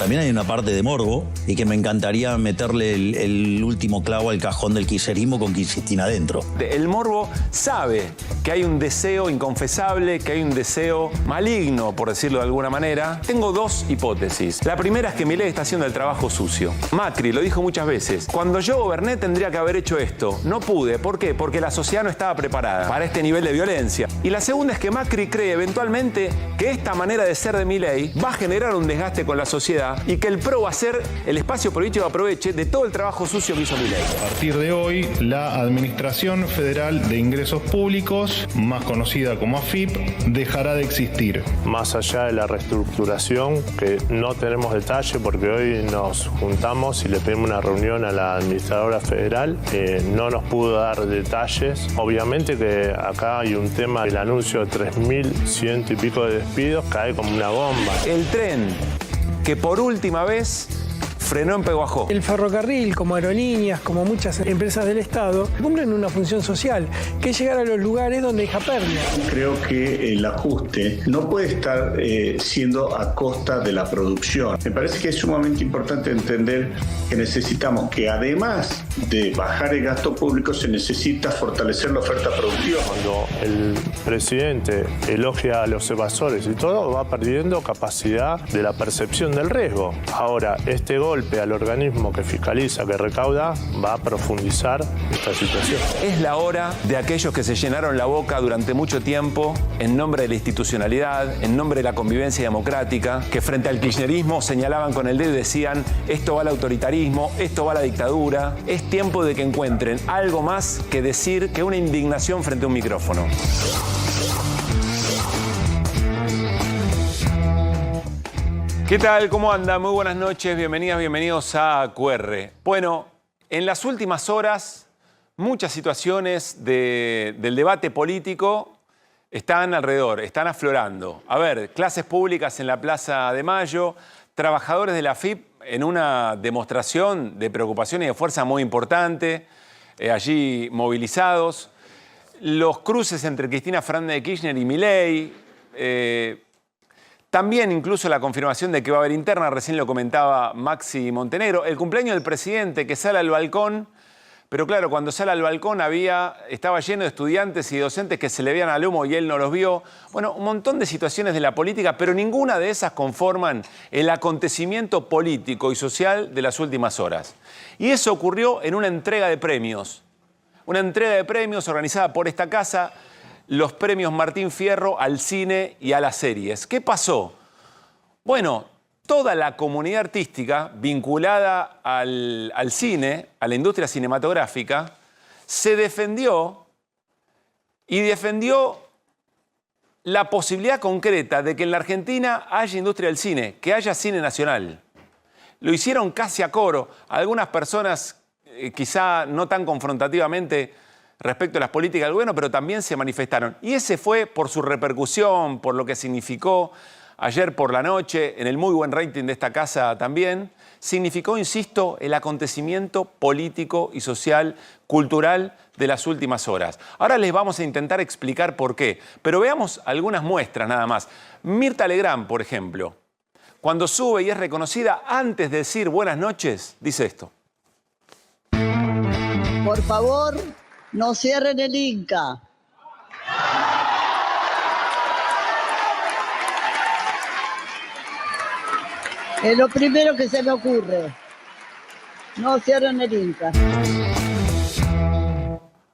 también hay una parte de morbo y que me encantaría meterle el último clavo al cajón del kirchnerismo con Cristina adentro. El morbo sabe que hay un deseo inconfesable, que hay un deseo maligno, por decirlo de alguna manera. Tengo dos hipótesis. La primera es que Milei está haciendo el trabajo sucio. Macri lo dijo muchas veces. Cuando yo goberné tendría que haber hecho esto. No pude. ¿Por qué? Porque la sociedad no estaba preparada para este nivel de violencia. Y la segunda es que Macri cree eventualmente que esta manera de ser de Milei va a generar un desgaste con la sociedad y que el PRO va a ser el espacio político que aproveche de todo el trabajo sucio que hizo Milei. A partir de hoy, la Administración Federal de Ingresos Públicos, más conocida como AFIP, dejará de existir. Más allá de la reestructuración, que no tenemos detalle porque hoy nos juntamos y le pedimos una reunión a la administradora federal, no nos pudo dar detalles. Obviamente que acá hay un tema, el anuncio de 3.100 y pico de despidos cae como una bomba. El tren que por última vez frenó en Peguajó. El ferrocarril, como aerolíneas, como muchas empresas del Estado, cumplen una función social, que es llegar a los lugares donde deja pérdida. Creo que el ajuste no puede estar siendo a costa de la producción. Me parece que es sumamente importante entender que necesitamos que además de bajar el gasto público, se necesita fortalecer la oferta productiva. Cuando el presidente elogia a los evasores y todo, va perdiendo capacidad de la percepción del riesgo. Ahora, este golpe al organismo que fiscaliza, que recauda, va a profundizar esta situación. Es la hora de aquellos que se llenaron la boca durante mucho tiempo en nombre de la institucionalidad, en nombre de la convivencia democrática, que frente al kirchnerismo señalaban con el dedo y decían esto va al autoritarismo, esto va a la dictadura. Es tiempo de que encuentren algo más que decir que una indignación frente a un micrófono. ¿Qué tal? ¿Cómo anda? Muy buenas noches, bienvenidas, bienvenidos a AQR. Bueno, en las últimas horas, muchas situaciones del debate político están alrededor, están aflorando. A ver, clases públicas en la Plaza de Mayo, trabajadores de la AFIP en una demostración de preocupación y de fuerza muy importante, allí movilizados, los cruces entre Cristina Fernández de Kirchner y Milei, también incluso la confirmación de que va a haber interna, recién lo comentaba Maxi Montenegro, el cumpleaños del presidente que sale al balcón, pero claro, cuando sale al balcón estaba lleno de estudiantes y docentes que se le veían al humo y él no los vio. Bueno, un montón de situaciones de la política, pero ninguna de esas conforman el acontecimiento político y social de las últimas horas. Y eso ocurrió en una entrega de premios. Una entrega de premios organizada por esta casa, los premios Martín Fierro al cine y a las series. ¿Qué pasó? Bueno, toda la comunidad artística vinculada al cine, a la industria cinematográfica, se defendió y defendió la posibilidad concreta de que en la Argentina haya industria del cine, que haya cine nacional. Lo hicieron casi a coro. Algunas personas, quizá no tan confrontativamente, respecto a las políticas del gobierno, pero también se manifestaron. Y ese fue por su repercusión, por lo que significó ayer por la noche, en el muy buen rating de esta casa también, significó, insisto, el acontecimiento político y social, cultural de las últimas horas. Ahora les vamos a intentar explicar por qué, pero veamos algunas muestras nada más. Mirta Legrand, por ejemplo, cuando sube y es reconocida, antes de decir buenas noches, dice esto. Por favor, no cierren el Inca. Es lo primero que se me ocurre. No cierren el Inca.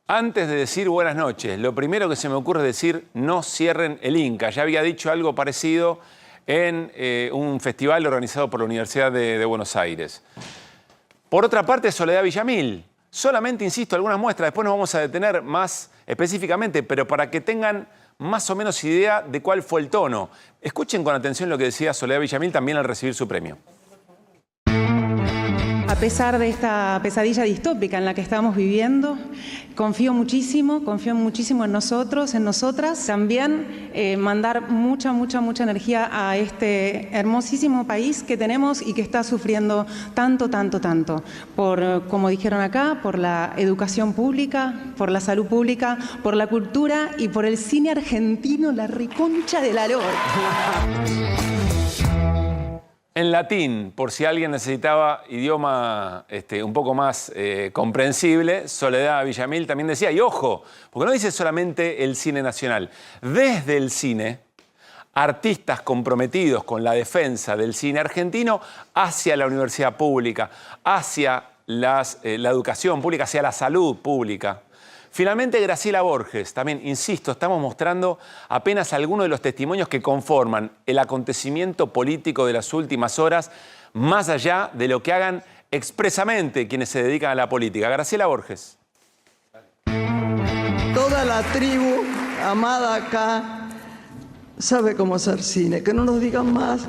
Antes de decir buenas noches, lo primero que se me ocurre es decir no cierren el Inca. Ya había dicho algo parecido en un festival organizado por la Universidad de Buenos Aires. Por otra parte, Soledad Villamil. Solamente, insisto, algunas muestras, después nos vamos a detener más específicamente, pero para que tengan más o menos idea de cuál fue el tono. Escuchen con atención lo que decía Soledad Villamil también al recibir su premio. A pesar de esta pesadilla distópica en la que estamos viviendo, confío muchísimo en nosotros, en nosotras. También mandar mucha energía a este hermosísimo país que tenemos y que está sufriendo tanto, por, como dijeron acá, por la educación pública, por la salud pública, por la cultura y por el cine argentino, la reconcha de la lora. En latín, por si alguien necesitaba idioma un poco más comprensible, Soledad Villamil también decía, y ojo, porque no dice solamente el cine nacional, desde el cine, artistas comprometidos con la defensa del cine argentino hacia la universidad pública, hacia la educación pública, hacia la salud pública. Finalmente, Graciela Borges, también, insisto, estamos mostrando apenas algunos de los testimonios que conforman el acontecimiento político de las últimas horas, más allá de lo que hagan expresamente quienes se dedican a la política. Graciela Borges. Toda la tribu amada acá sabe cómo hacer cine. Que no nos digan más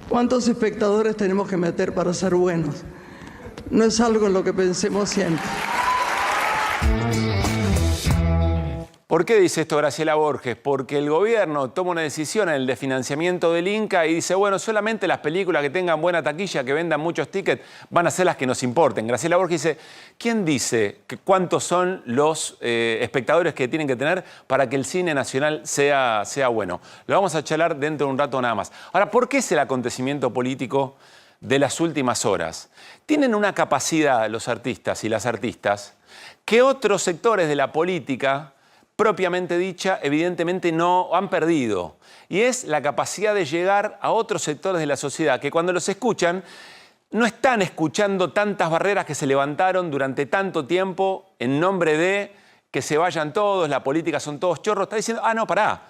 cuántos espectadores tenemos que meter para ser buenos. No es algo en lo que pensemos siempre. ¿Por qué dice esto Graciela Borges? Porque el gobierno toma una decisión en el desfinanciamiento del Inca y dice, bueno, solamente las películas que tengan buena taquilla, que vendan muchos tickets, van a ser las que nos importen. Graciela Borges dice, ¿quién dice cuántos son los espectadores que tienen que tener para que el cine nacional sea bueno? Lo vamos a charlar dentro de un rato nada más. Ahora, ¿por qué es el acontecimiento político de las últimas horas? Tienen una capacidad los artistas y las artistas que otros sectores de la política propiamente dicha, evidentemente no han perdido. Y es la capacidad de llegar a otros sectores de la sociedad que cuando los escuchan, no están escuchando tantas barreras que se levantaron durante tanto tiempo en nombre de que se vayan todos, la política son todos chorros. Está diciendo, no, pará.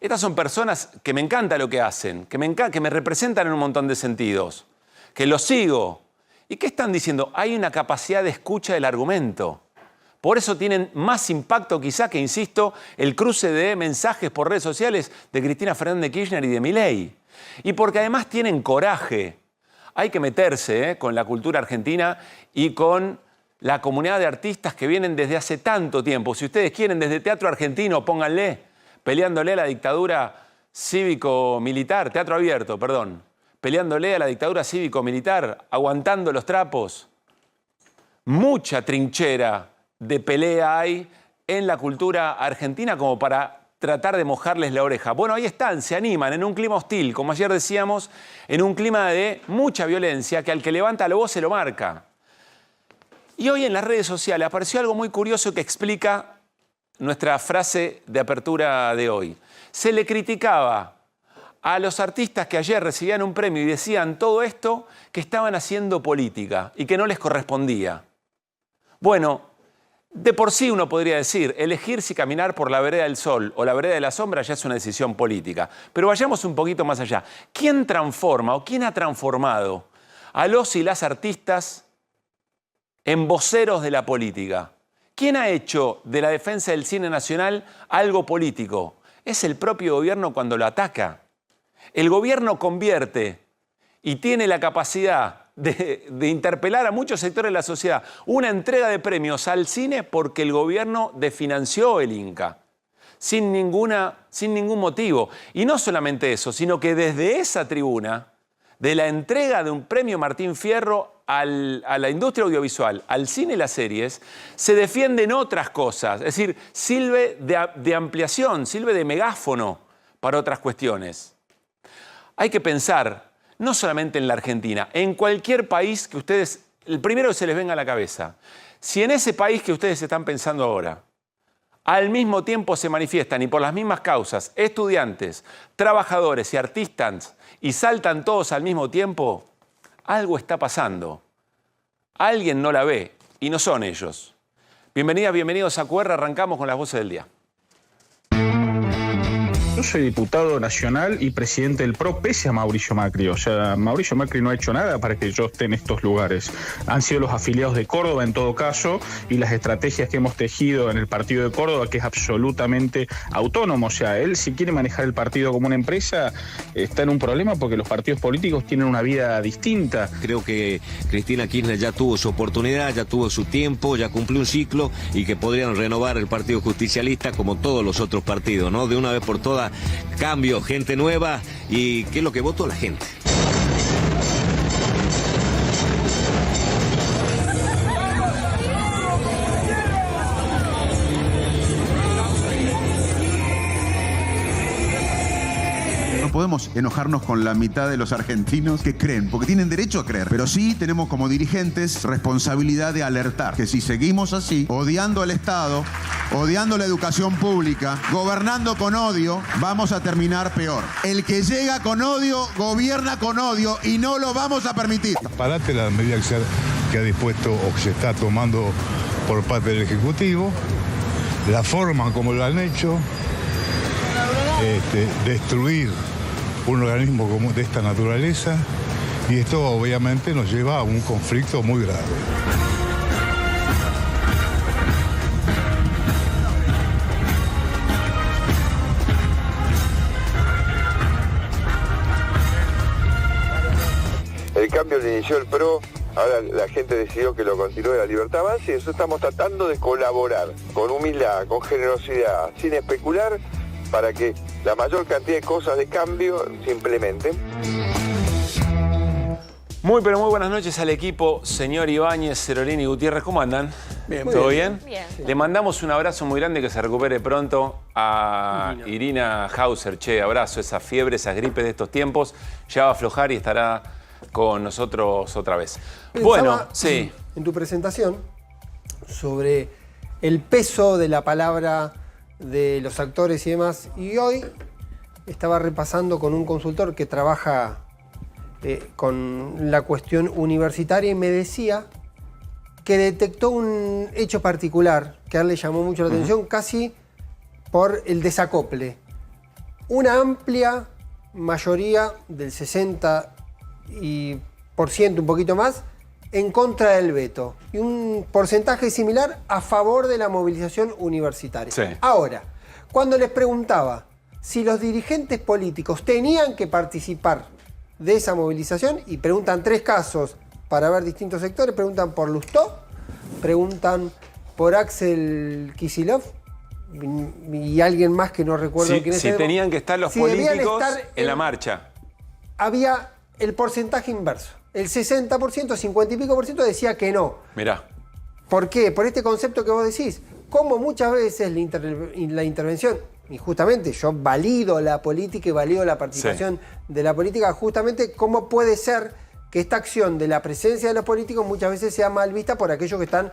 Estas son personas que me encanta lo que hacen, que me representan en un montón de sentidos, que los sigo. ¿Y qué están diciendo? Hay una capacidad de escucha del argumento. Por eso tienen más impacto quizá que, insisto, el cruce de mensajes por redes sociales de Cristina Fernández de Kirchner y de Milei. Y porque además tienen coraje. Hay que meterse con la cultura argentina y con la comunidad de artistas que vienen desde hace tanto tiempo. Si ustedes quieren, desde Teatro Argentino, pónganle, peleándole a la dictadura cívico-militar, Teatro Abierto, perdón, peleándole a la dictadura cívico-militar, aguantando los trapos. Mucha trinchera de pelea hay en la cultura argentina como para tratar de mojarles la oreja. Bueno, ahí están, se animan en un clima hostil, como ayer decíamos, en un clima de mucha violencia que al que levanta la voz se lo marca. Y hoy en las redes sociales apareció algo muy curioso que explica nuestra frase de apertura de hoy. Se le criticaba a los artistas que ayer recibían un premio y decían todo esto, que estaban haciendo política y que no les correspondía. Bueno, de por sí uno podría decir, elegir si caminar por la vereda del sol o la vereda de la sombra ya es una decisión política. Pero vayamos un poquito más allá. ¿Quién transforma o quién ha transformado a los y las artistas en voceros de la política? ¿Quién ha hecho de la defensa del cine nacional algo político? Es el propio gobierno cuando lo ataca. El gobierno convierte y tiene la capacidad de interpelar a muchos sectores de la sociedad una entrega de premios al cine porque el gobierno desfinanció el Inca sin ningún motivo. Y no solamente eso, sino que desde esa tribuna de la entrega de un premio Martín Fierro a la industria audiovisual, al cine y las series, se defienden otras cosas. Es decir, sirve de ampliación, sirve de megáfono para otras cuestiones. Hay que pensar no solamente en la Argentina, en cualquier país que ustedes, el primero que se les venga a la cabeza, si en ese país que ustedes están pensando ahora, al mismo tiempo se manifiestan y por las mismas causas, estudiantes, trabajadores y artistas, y saltan todos al mismo tiempo, algo está pasando. Alguien no la ve y no son ellos. Bienvenidas, bienvenidos a QR, arrancamos con las voces del día. Yo soy diputado nacional y presidente del PRO pese a Mauricio Macri. O sea, Mauricio Macri no ha hecho nada para que yo esté en estos lugares. Han sido los afiliados de Córdoba en todo caso y las estrategias que hemos tejido en el partido de Córdoba, que es absolutamente autónomo. O sea, él si quiere manejar el partido como una empresa, está en un problema porque los partidos políticos tienen una vida distinta. Creo que Cristina Kirchner ya tuvo su oportunidad, ya tuvo su tiempo, ya cumplió un ciclo y que podrían renovar el Partido Justicialista como todos los otros partidos, ¿no? De una vez por todas, cambio, gente nueva y qué es lo que votó la gente. podemos enojarnos con la mitad de los argentinos que creen, porque tienen derecho a creer. Pero sí tenemos como dirigentes responsabilidad de alertar que si seguimos así, odiando al Estado, odiando la educación pública, gobernando con odio, vamos a terminar peor. El que llega con odio, gobierna con odio y no lo vamos a permitir. Parate la medida que ha dispuesto o que se está tomando por parte del Ejecutivo, la forma como lo han hecho, destruir un organismo como de esta naturaleza, y esto obviamente nos lleva a un conflicto muy grave. El cambio lo inició el PRO, ahora la gente decidió que lo continúe La Libertad Avanza, y eso estamos tratando de colaborar con humildad, con generosidad, sin especular, para que la mayor cantidad de cosas de cambio se implementen. Muy, pero muy buenas noches al equipo, señor Ibáñez, Cerolini y Gutiérrez, ¿cómo andan? Bien. ¿Todo bien? Bien. Le mandamos un abrazo muy grande, que se recupere pronto a Irina Hauser. Che, abrazo, esa fiebre, esas gripes de estos tiempos, ya va a aflojar y estará con nosotros otra vez. Bueno, sí. En tu presentación, sobre el peso de la palabra de los actores y demás, y hoy estaba repasando con un consultor que trabaja con la cuestión universitaria, y me decía que detectó un hecho particular que a él le llamó mucho la atención, casi por el desacople. Una amplia mayoría del 60%, un poquito más, en contra del veto, y un porcentaje similar a favor de la movilización universitaria. Sí. Ahora, cuando les preguntaba si los dirigentes políticos tenían que participar de esa movilización, y preguntan 3 casos para ver distintos sectores, preguntan por Lustó, preguntan por Axel Kicillof y alguien más que no recuerdo quién es. Si tenían que estar los políticos en la marcha. Había el porcentaje inverso. El 60%, 50 y pico por ciento decía que no. Mirá. ¿Por qué? Por este concepto que vos decís. Como muchas veces la intervención, y justamente yo valido la política y valido la participación de la política, justamente cómo puede ser que esta acción de la presencia de los políticos muchas veces sea mal vista por aquellos que están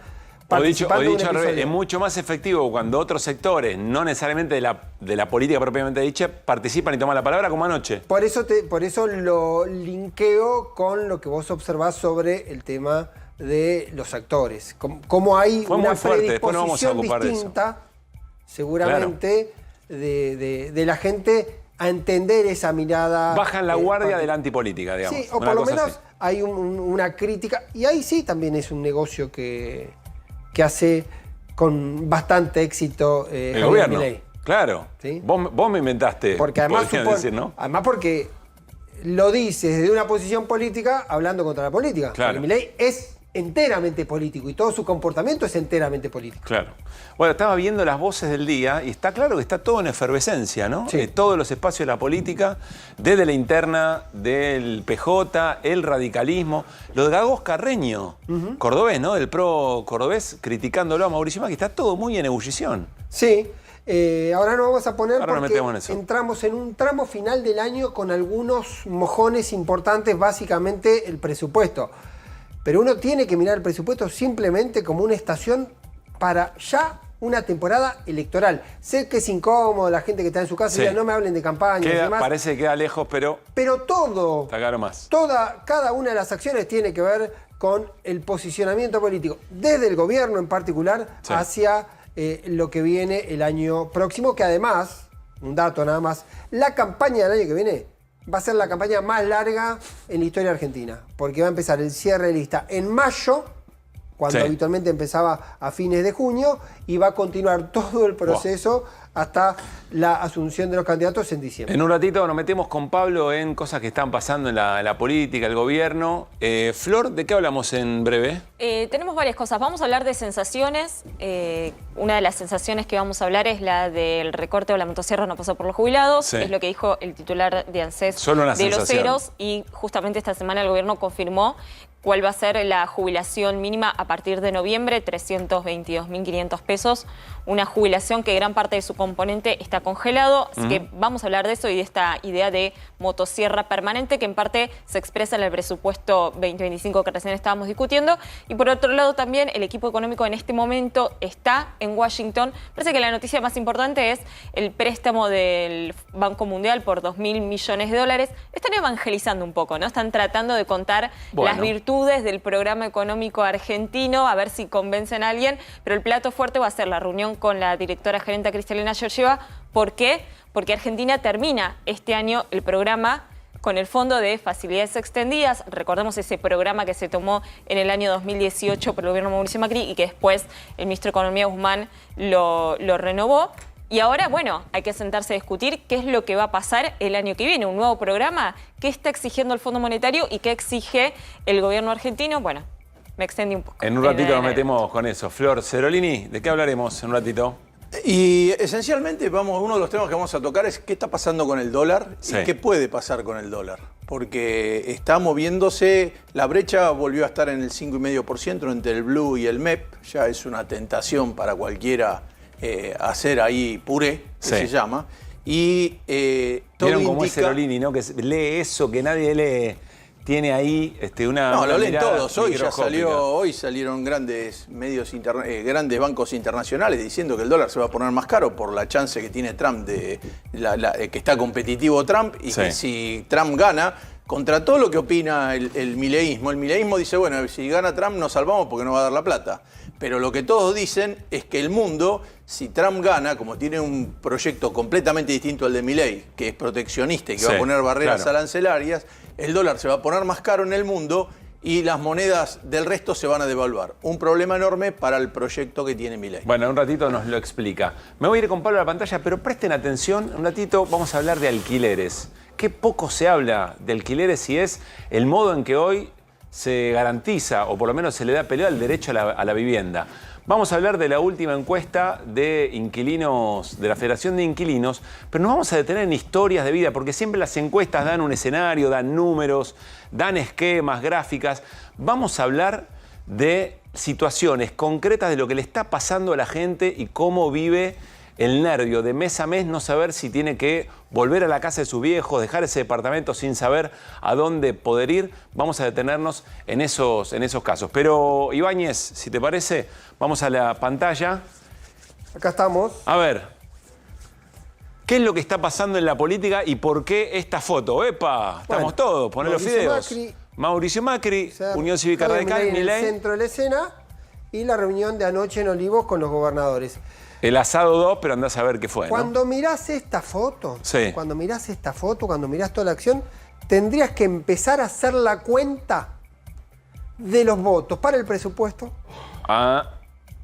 participando. O dicho al revés, es mucho más efectivo cuando otros sectores, no necesariamente de la política propiamente dicha, participan y toman la palabra, como anoche. Por eso lo linkeo con lo que vos observás sobre el tema de los actores. Cómo hay una predisposición distinta, seguramente, de la gente a entender esa mirada. Bajan la guardia de la antipolítica, digamos. Sí, o por lo menos hay una crítica, y ahí sí también es un negocio que hace con bastante éxito el gobierno. Milei. Claro. ¿Sí? Vos me inventaste. Porque además, decir, ¿no? Además porque lo dices desde una posición política hablando contra la política. Claro. Porque Milei es enteramente político y todo su comportamiento es enteramente político. Claro. Bueno, estaba viendo las voces del día y está claro que está todo en efervescencia, ¿no? Sí. Todos los espacios de la política, desde la interna del PJ, el radicalismo, lo de Gagos Carreño, cordobés, ¿no? Del PRO cordobés, criticándolo a Mauricio Macri, está todo muy en ebullición. Sí. Ahora nos vamos a poner ahora porque entramos en un tramo final del año con algunos mojones importantes, básicamente el presupuesto. Pero uno tiene que mirar el presupuesto simplemente como una estación para ya una temporada electoral. Sé que es incómodo la gente que está en su casa y diga, no me hablen de campaña y demás. Parece que queda lejos, pero todo, está caro más. Cada una de las acciones tiene que ver con el posicionamiento político, desde el gobierno en particular, hacia lo que viene el año próximo, que además, un dato nada más, la campaña del año que viene va a ser la campaña más larga en la historia argentina, porque va a empezar el cierre de lista en mayo, cuando habitualmente empezaba a fines de junio, y va a continuar todo el proceso hasta la asunción de los candidatos en diciembre. En un ratito nos metemos con Pablo en cosas que están pasando en la política, el gobierno. Flor, ¿de qué hablamos en breve? Tenemos varias cosas. Vamos a hablar de sensaciones. Una de las sensaciones que vamos a hablar es la del recorte o la motosierra no pasó por los jubilados. Es lo que dijo el titular de ANSES de los ceros. Y justamente esta semana el gobierno confirmó cuál va a ser la jubilación mínima a partir de noviembre, 322.500 pesos. pesos, una jubilación que gran parte de su componente está congelado. Así que vamos a hablar de eso y de esta idea de motosierra permanente que en parte se expresa en el presupuesto 2025 que recién estábamos discutiendo. Y por otro lado también el equipo económico en este momento está en Washington. Parece que la noticia más importante es el préstamo del Banco Mundial por $2.000 millones. Están evangelizando un poco, ¿no? Están tratando de contar las virtudes del programa económico argentino, a ver si convencen a alguien, pero el plato fuerte va a ser la reunión con la directora gerente Cristalina Georgieva. ¿Por qué? Porque Argentina termina este año el programa con el Fondo de Facilidades Extendidas. Recordemos ese programa que se tomó en el año 2018 por el gobierno de Mauricio Macri y que después el ministro de Economía Guzmán lo renovó. Y ahora, bueno, hay que sentarse a discutir qué es lo que va a pasar el año que viene. Un nuevo programa, qué está exigiendo el Fondo Monetario y qué exige el gobierno argentino. Bueno, me extendí un poco. En un ratito nos metemos con eso. Flor Cerolini, ¿de qué hablaremos en un ratito? Y esencialmente uno de los temas que vamos a tocar es qué está pasando con el dólar y qué puede pasar con el dólar. Porque está moviéndose, la brecha volvió a estar en el 5,5% entre el Blue y el MEP. Ya es una tentación para cualquiera hacer ahí puré, que se llama. Y todo ¿vieron cómo indica... es Cerolini, ¿no? Que lee eso que nadie lee. Tiene ahí una... No, lo leen todos. Hoy salieron grandes medios, grandes bancos internacionales diciendo que el dólar se va a poner más caro por la chance que tiene Trump de que está competitivo Trump y que si Trump gana, contra todo lo que opina el mileísmo dice, bueno, si gana Trump nos salvamos porque no va a dar la plata. Pero lo que todos dicen es que el mundo, si Trump gana, como tiene un proyecto completamente distinto al de Milei, que es proteccionista y que va a poner barreras arancelarias, el dólar se va a poner más caro en el mundo y las monedas del resto se van a devaluar. Un problema enorme para el proyecto que tiene Milei. Bueno, en un ratito nos lo explica. Me voy a ir con Pablo a la pantalla, pero presten atención. Un ratito vamos a hablar de alquileres. Qué poco se habla de alquileres y es el modo en que hoy se garantiza, o por lo menos se le da pelea al derecho a la vivienda. Vamos a hablar de la última encuesta de inquilinos, de la Federación de Inquilinos, pero nos vamos a detener en historias de vida, porque siempre las encuestas dan un escenario, dan números, dan esquemas, gráficas. Vamos a hablar de situaciones concretas de lo que le está pasando a la gente y cómo vive el nervio de mes a mes no saber si tiene que volver a la casa de sus viejos, dejar ese departamento sin saber a dónde poder ir. Vamos a detenernos en esos casos. Pero, Ibáñez, si te parece, vamos a la pantalla. Acá estamos. A ver, ¿qué es lo que está pasando en la política y por qué esta foto? ¡Epa! Estamos todos, poné los fideos. Mauricio Macri, Unión Cívica Radical, Milei en el centro de la escena y la reunión de anoche en Olivos con los gobernadores. El asado 2, pero andás a ver qué fue, ¿no? Cuando mirás esta foto, cuando mirás toda la acción, tendrías que empezar a hacer la cuenta de los votos para el presupuesto.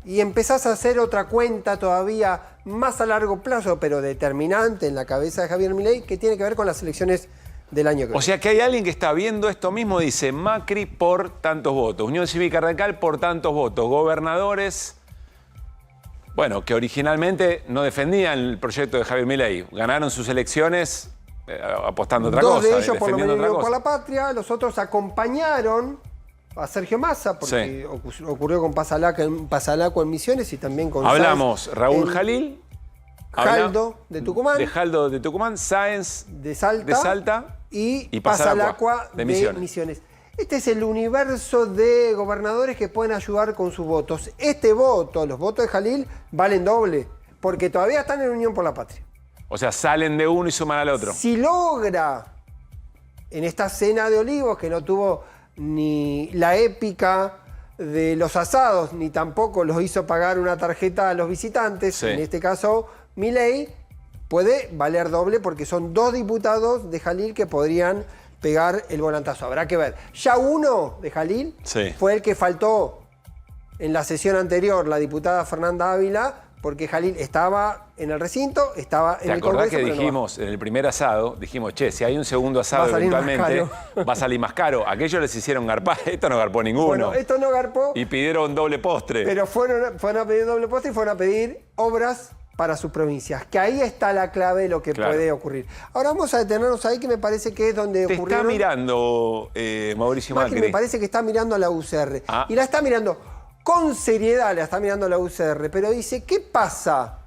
Y empezás a hacer otra cuenta todavía más a largo plazo, pero determinante en la cabeza de Javier Milei, que tiene que ver con las elecciones del año que viene. O sea que hay alguien que está viendo esto mismo, dice Macri por tantos votos, Unión Cívica Radical por tantos votos, gobernadores... Bueno, que originalmente no defendían el proyecto de Javier Milei. Ganaron sus elecciones apostando otra cosa. Dos de ellos por lo menos por la patria, los otros acompañaron a Sergio Massa, porque ocurrió con Pasalaco en Misiones y también con Hablamos Raúl Jalil. Jaldo de Tucumán. De Jaldo de Tucumán, Sáenz de Salta y Pasalacqua de Misiones. Este es el universo de gobernadores que pueden ayudar con sus votos. Los votos de Jalil, valen doble, porque todavía están en Unión por la Patria. O sea, salen de uno y suman al otro. Si logra, en esta cena de Olivos, que no tuvo ni la épica de los asados, ni tampoco los hizo pagar una tarjeta a los visitantes, en este caso, Milei, puede valer doble, porque son 2 diputados de Jalil que podrían pegar el volantazo. Habrá que ver. Ya uno de Jalil fue el que faltó en la sesión anterior, la diputada Fernanda Ávila, porque Jalil estaba en el recinto, estaba en el Congreso. ¿Te acordás que dijimos en el primer asado, dijimos, che, si hay un segundo asado eventualmente, va a salir más caro? Aquellos les hicieron garpar, esto no garpó ninguno. Bueno, esto no garpó. Y pidieron doble postre. Pero fueron a pedir doble postre y fueron a pedir obras para sus provincias, que ahí está la clave de lo que puede ocurrir. Ahora vamos a detenernos ahí, que me parece que es donde ocurrió. Te está mirando Mauricio Macri. Me parece que está mirando a la UCR. Y la está mirando con seriedad la está mirando la UCR, pero dice, ¿qué pasa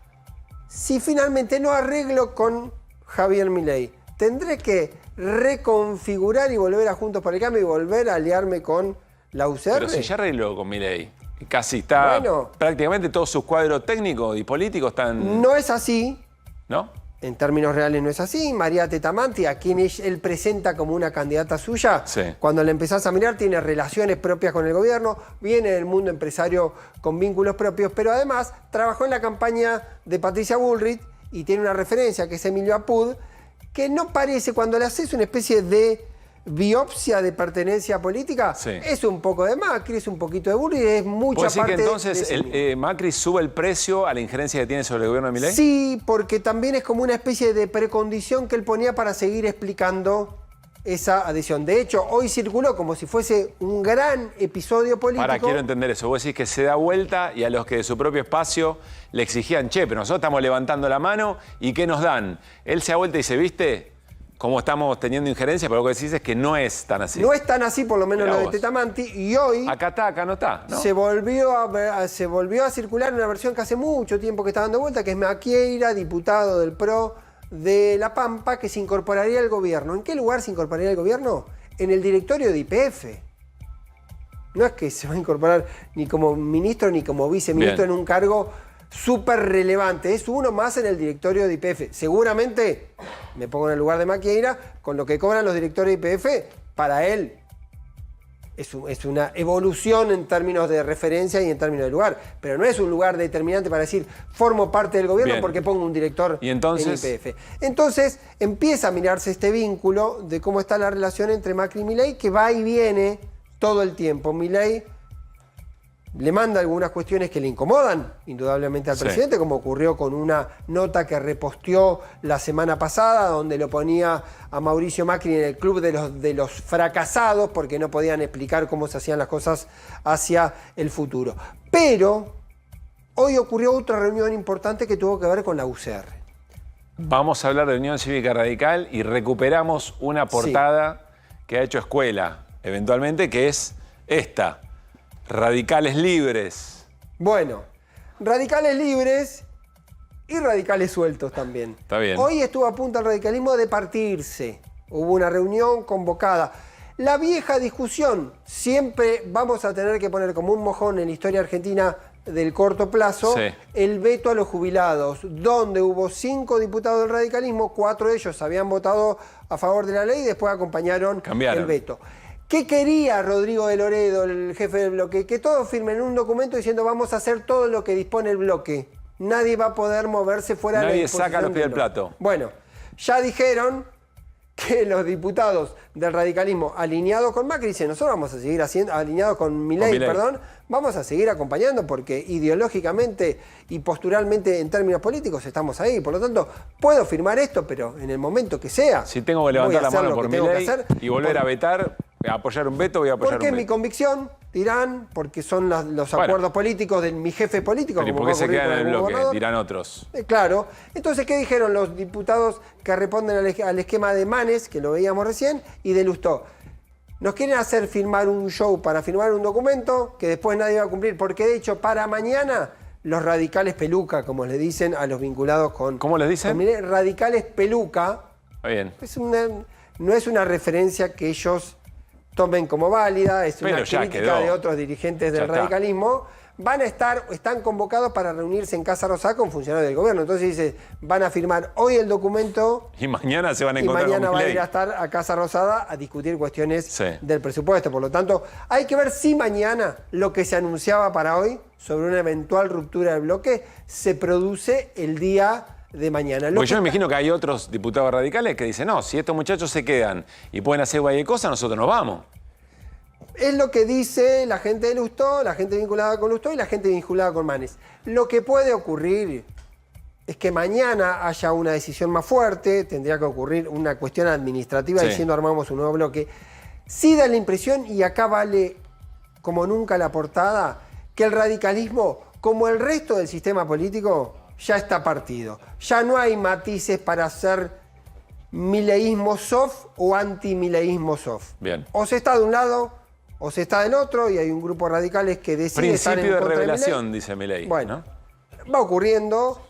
si finalmente no arreglo con Javier Milei? ¿Tendré que reconfigurar y volver a Juntos por el Cambio y volver a aliarme con la UCR? Pero si ya arregló con Milei, casi está, prácticamente todos sus cuadros técnicos y políticos están... No es así. ¿No? En términos reales no es así. María Tetamanti, a quien él presenta como una candidata suya, cuando la empezás a mirar, tiene relaciones propias con el gobierno, viene del mundo empresario con vínculos propios, pero además trabajó en la campaña de Patricia Bullrich y tiene una referencia que es Emilio Apud, que no parece, cuando le haces una especie de biopsia de pertenencia política, es un poco de Macri, es un poquito de Bullrich, es mucha parte parte que entonces Macri sube el precio a la injerencia que tiene sobre el gobierno de Milei? Sí, porque también es como una especie de precondición que él ponía para seguir explicando esa adhesión. De hecho, hoy circuló como si fuese un gran episodio político. Ahora quiero entender eso. Vos decís que se da vuelta y a los que de su propio espacio le exigían, che, pero nosotros estamos levantando la mano y ¿qué nos dan? Él se da vuelta y se ¿viste? Como estamos teniendo injerencia, pero lo que decís es que no es tan así. No es tan así, por lo menos lo de Tetamanti, y hoy... Acá está, acá no está, ¿no? Se volvió a circular una versión que hace mucho tiempo que está dando vuelta, que es Maquieira, diputado del PRO de La Pampa, que se incorporaría al gobierno. ¿En qué lugar se incorporaría al gobierno? En el directorio de YPF. No es que se va a incorporar ni como ministro ni como viceministro en un cargo súper relevante, es uno más en el directorio de YPF. Seguramente, me pongo en el lugar de Maquieira, con lo que cobran los directores de YPF, para él es una evolución en términos de referencia y en términos de lugar, pero no es un lugar determinante para decir, formo parte del gobierno porque pongo un director en YPF. Entonces, empieza a mirarse este vínculo de cómo está la relación entre Macri y Milei, que va y viene todo el tiempo. Milei le manda algunas cuestiones que le incomodan, indudablemente, al presidente, como ocurrió con una nota que reposteó la semana pasada, donde lo ponía a Mauricio Macri en el club de los fracasados, porque no podían explicar cómo se hacían las cosas hacia el futuro. Pero hoy ocurrió otra reunión importante que tuvo que ver con la UCR. Vamos a hablar de Unión Cívica Radical y recuperamos una portada que ha hecho escuela, eventualmente, que es esta. Radicales libres. Bueno, radicales libres y radicales sueltos también. Está bien. Hoy estuvo a punto el radicalismo de partirse. Hubo una reunión convocada. La vieja discusión, siempre vamos a tener que poner como un mojón en la historia argentina del corto plazo, el veto a los jubilados, donde hubo 5 diputados del radicalismo, 4 de ellos habían votado a favor de la ley y después acompañaron el veto. ¿Qué quería Rodrigo de Loredo, el jefe del bloque? Que todos firmen un documento diciendo vamos a hacer todo lo que dispone el bloque. Nadie va a poder moverse fuera de la disposición. Nadie saca los pies del plato. Bueno, ya dijeron que los diputados del radicalismo alineados con Macri dicen, nosotros vamos a seguir haciendo, alineados con Milei, vamos a seguir acompañando porque ideológicamente y posturalmente en términos políticos estamos ahí. Por lo tanto, puedo firmar esto, pero en el momento que sea. Si tengo que levantar la mano por Milei y volver a vetar, a apoyar un veto, voy a apoyar un veto. Porque es mi convicción, dirán, porque son los acuerdos políticos de mi jefe político. ¿Y por qué se quedan en el bloque? Dirán otros. Claro. Entonces, ¿qué dijeron los diputados que responden al esquema de Manes, que lo veíamos recién, y de Lustó? Nos quieren hacer firmar un show para firmar un documento que después nadie va a cumplir, porque de hecho, para mañana, los radicales peluca, como le dicen a los vinculados con... ¿Cómo les dicen? Radicales peluca. Bien. No es una referencia que ellos tomen como válida, es una crítica de otros dirigentes del radicalismo. Están convocados para reunirse en Casa Rosada con funcionarios del gobierno. Entonces dice, van a firmar hoy el documento. Y mañana se van a encontrar con Milei. Y mañana van a ir a estar a Casa Rosada a discutir cuestiones del presupuesto. Por lo tanto, hay que ver si mañana lo que se anunciaba para hoy sobre una eventual ruptura del bloque se produce el día de mañana. Porque yo me imagino que hay otros diputados radicales que dicen, no, si estos muchachos se quedan y pueden hacer cualquier cosa, nosotros nos vamos. Es lo que dice la gente de Lustó, la gente vinculada con Lustó y la gente vinculada con Manes. Lo que puede ocurrir es que mañana haya una decisión más fuerte, tendría que ocurrir una cuestión administrativa diciendo armamos un nuevo bloque. Sí da la impresión, y acá vale como nunca la portada, que el radicalismo, como el resto del sistema político, ya está partido. Ya no hay matices para hacer mileísmo soft o anti-mileísmo soft. Bien. O se está de un lado o se está del otro, y hay un grupo de radicales que decide estar en Principio de contra revelación, Milei. dice Milei. Bueno, ¿no? va ocurriendo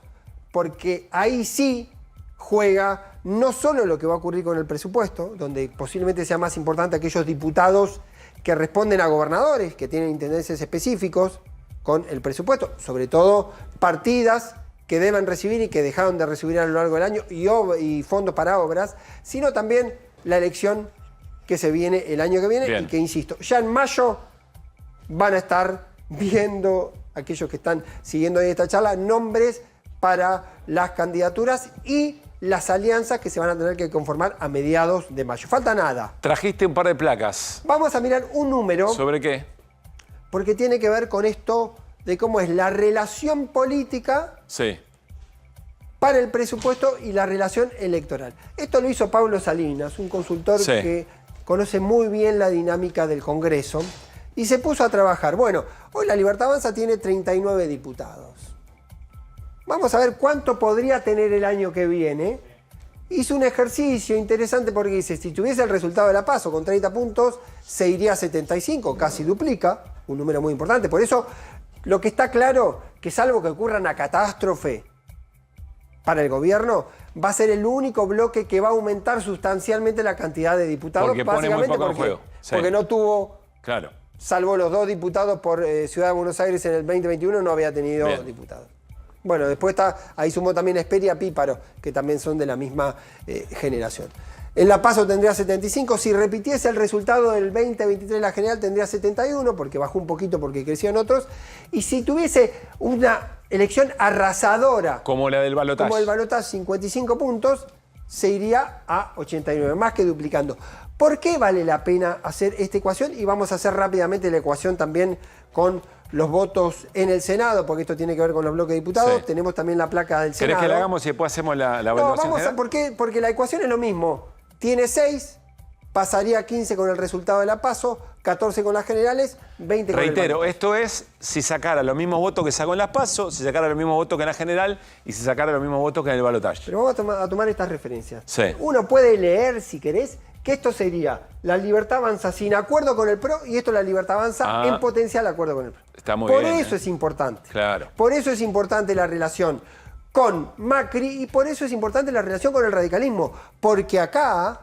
porque ahí sí juega no solo lo que va a ocurrir con el presupuesto, donde posiblemente sea más importante aquellos diputados que responden a gobernadores, que tienen intendencias específicos con el presupuesto, sobre todo partidas que deben recibir y que dejaron de recibir a lo largo del año y fondos para obras, sino también la elección que se viene el año que viene. Bien. Y que, insisto, ya en mayo van a estar viendo, aquellos que están siguiendo ahí esta charla, nombres para las candidaturas y las alianzas que se van a tener que conformar a mediados de mayo. Falta nada. Trajiste un par de placas. Vamos a mirar un número. ¿Sobre qué? Porque tiene que ver con esto de cómo es la relación política para el presupuesto y la relación electoral. Esto lo hizo Pablo Salinas, un consultor que conoce muy bien la dinámica del Congreso, y se puso a trabajar. Bueno, hoy la Libertad Avanza tiene 39 diputados. Vamos a ver cuánto podría tener el año que viene. Hizo un ejercicio interesante porque dice, si tuviese el resultado de la PASO con 30 puntos, se iría a 75, casi duplica, un número muy importante. Por eso, lo que está claro, que salvo que ocurra una catástrofe para el gobierno, va a ser el único bloque que va a aumentar sustancialmente la cantidad de diputados. Porque pone muy poco en juego. Porque no tuvo, salvo los 2 diputados por Ciudad de Buenos Aires en el 2021, no había tenido diputados. Bueno, después ahí sumó también Esperia, Píparo, que también son de la misma generación. En la PASO tendría 75, si repitiese el resultado del 2023 la general tendría 71, porque bajó un poquito porque crecieron otros, y si tuviese una elección arrasadora, como la del balotaje, como el balotaje, 55 puntos, se iría a 89, más que duplicando. ¿Por qué vale la pena hacer esta ecuación? Y vamos a hacer rápidamente la ecuación también con los votos en el Senado, porque esto tiene que ver con los bloques de diputados. Tenemos también la placa del Senado. ¿Querés que la hagamos y después hacemos la evaluación? No, ¿por qué? Porque la ecuación es lo mismo. Tiene 6, pasaría 15 con el resultado de la PASO, 14 con las generales, 20 con el balotaje. Reitero, esto es si sacara los mismos votos que sacó en las PASO, si sacara los mismos votos que en la general y si sacara los mismos votos que en el balotaje. Pero vamos a tomar estas referencias. Uno puede leer, si querés, que esto sería la Libertad Avanza sin acuerdo con el PRO y esto la Libertad Avanza en potencial acuerdo con el PRO. Está muy bien. Por eso es importante. Claro. Por eso es importante la relación con Macri y por eso es importante la relación con el radicalismo. Porque acá,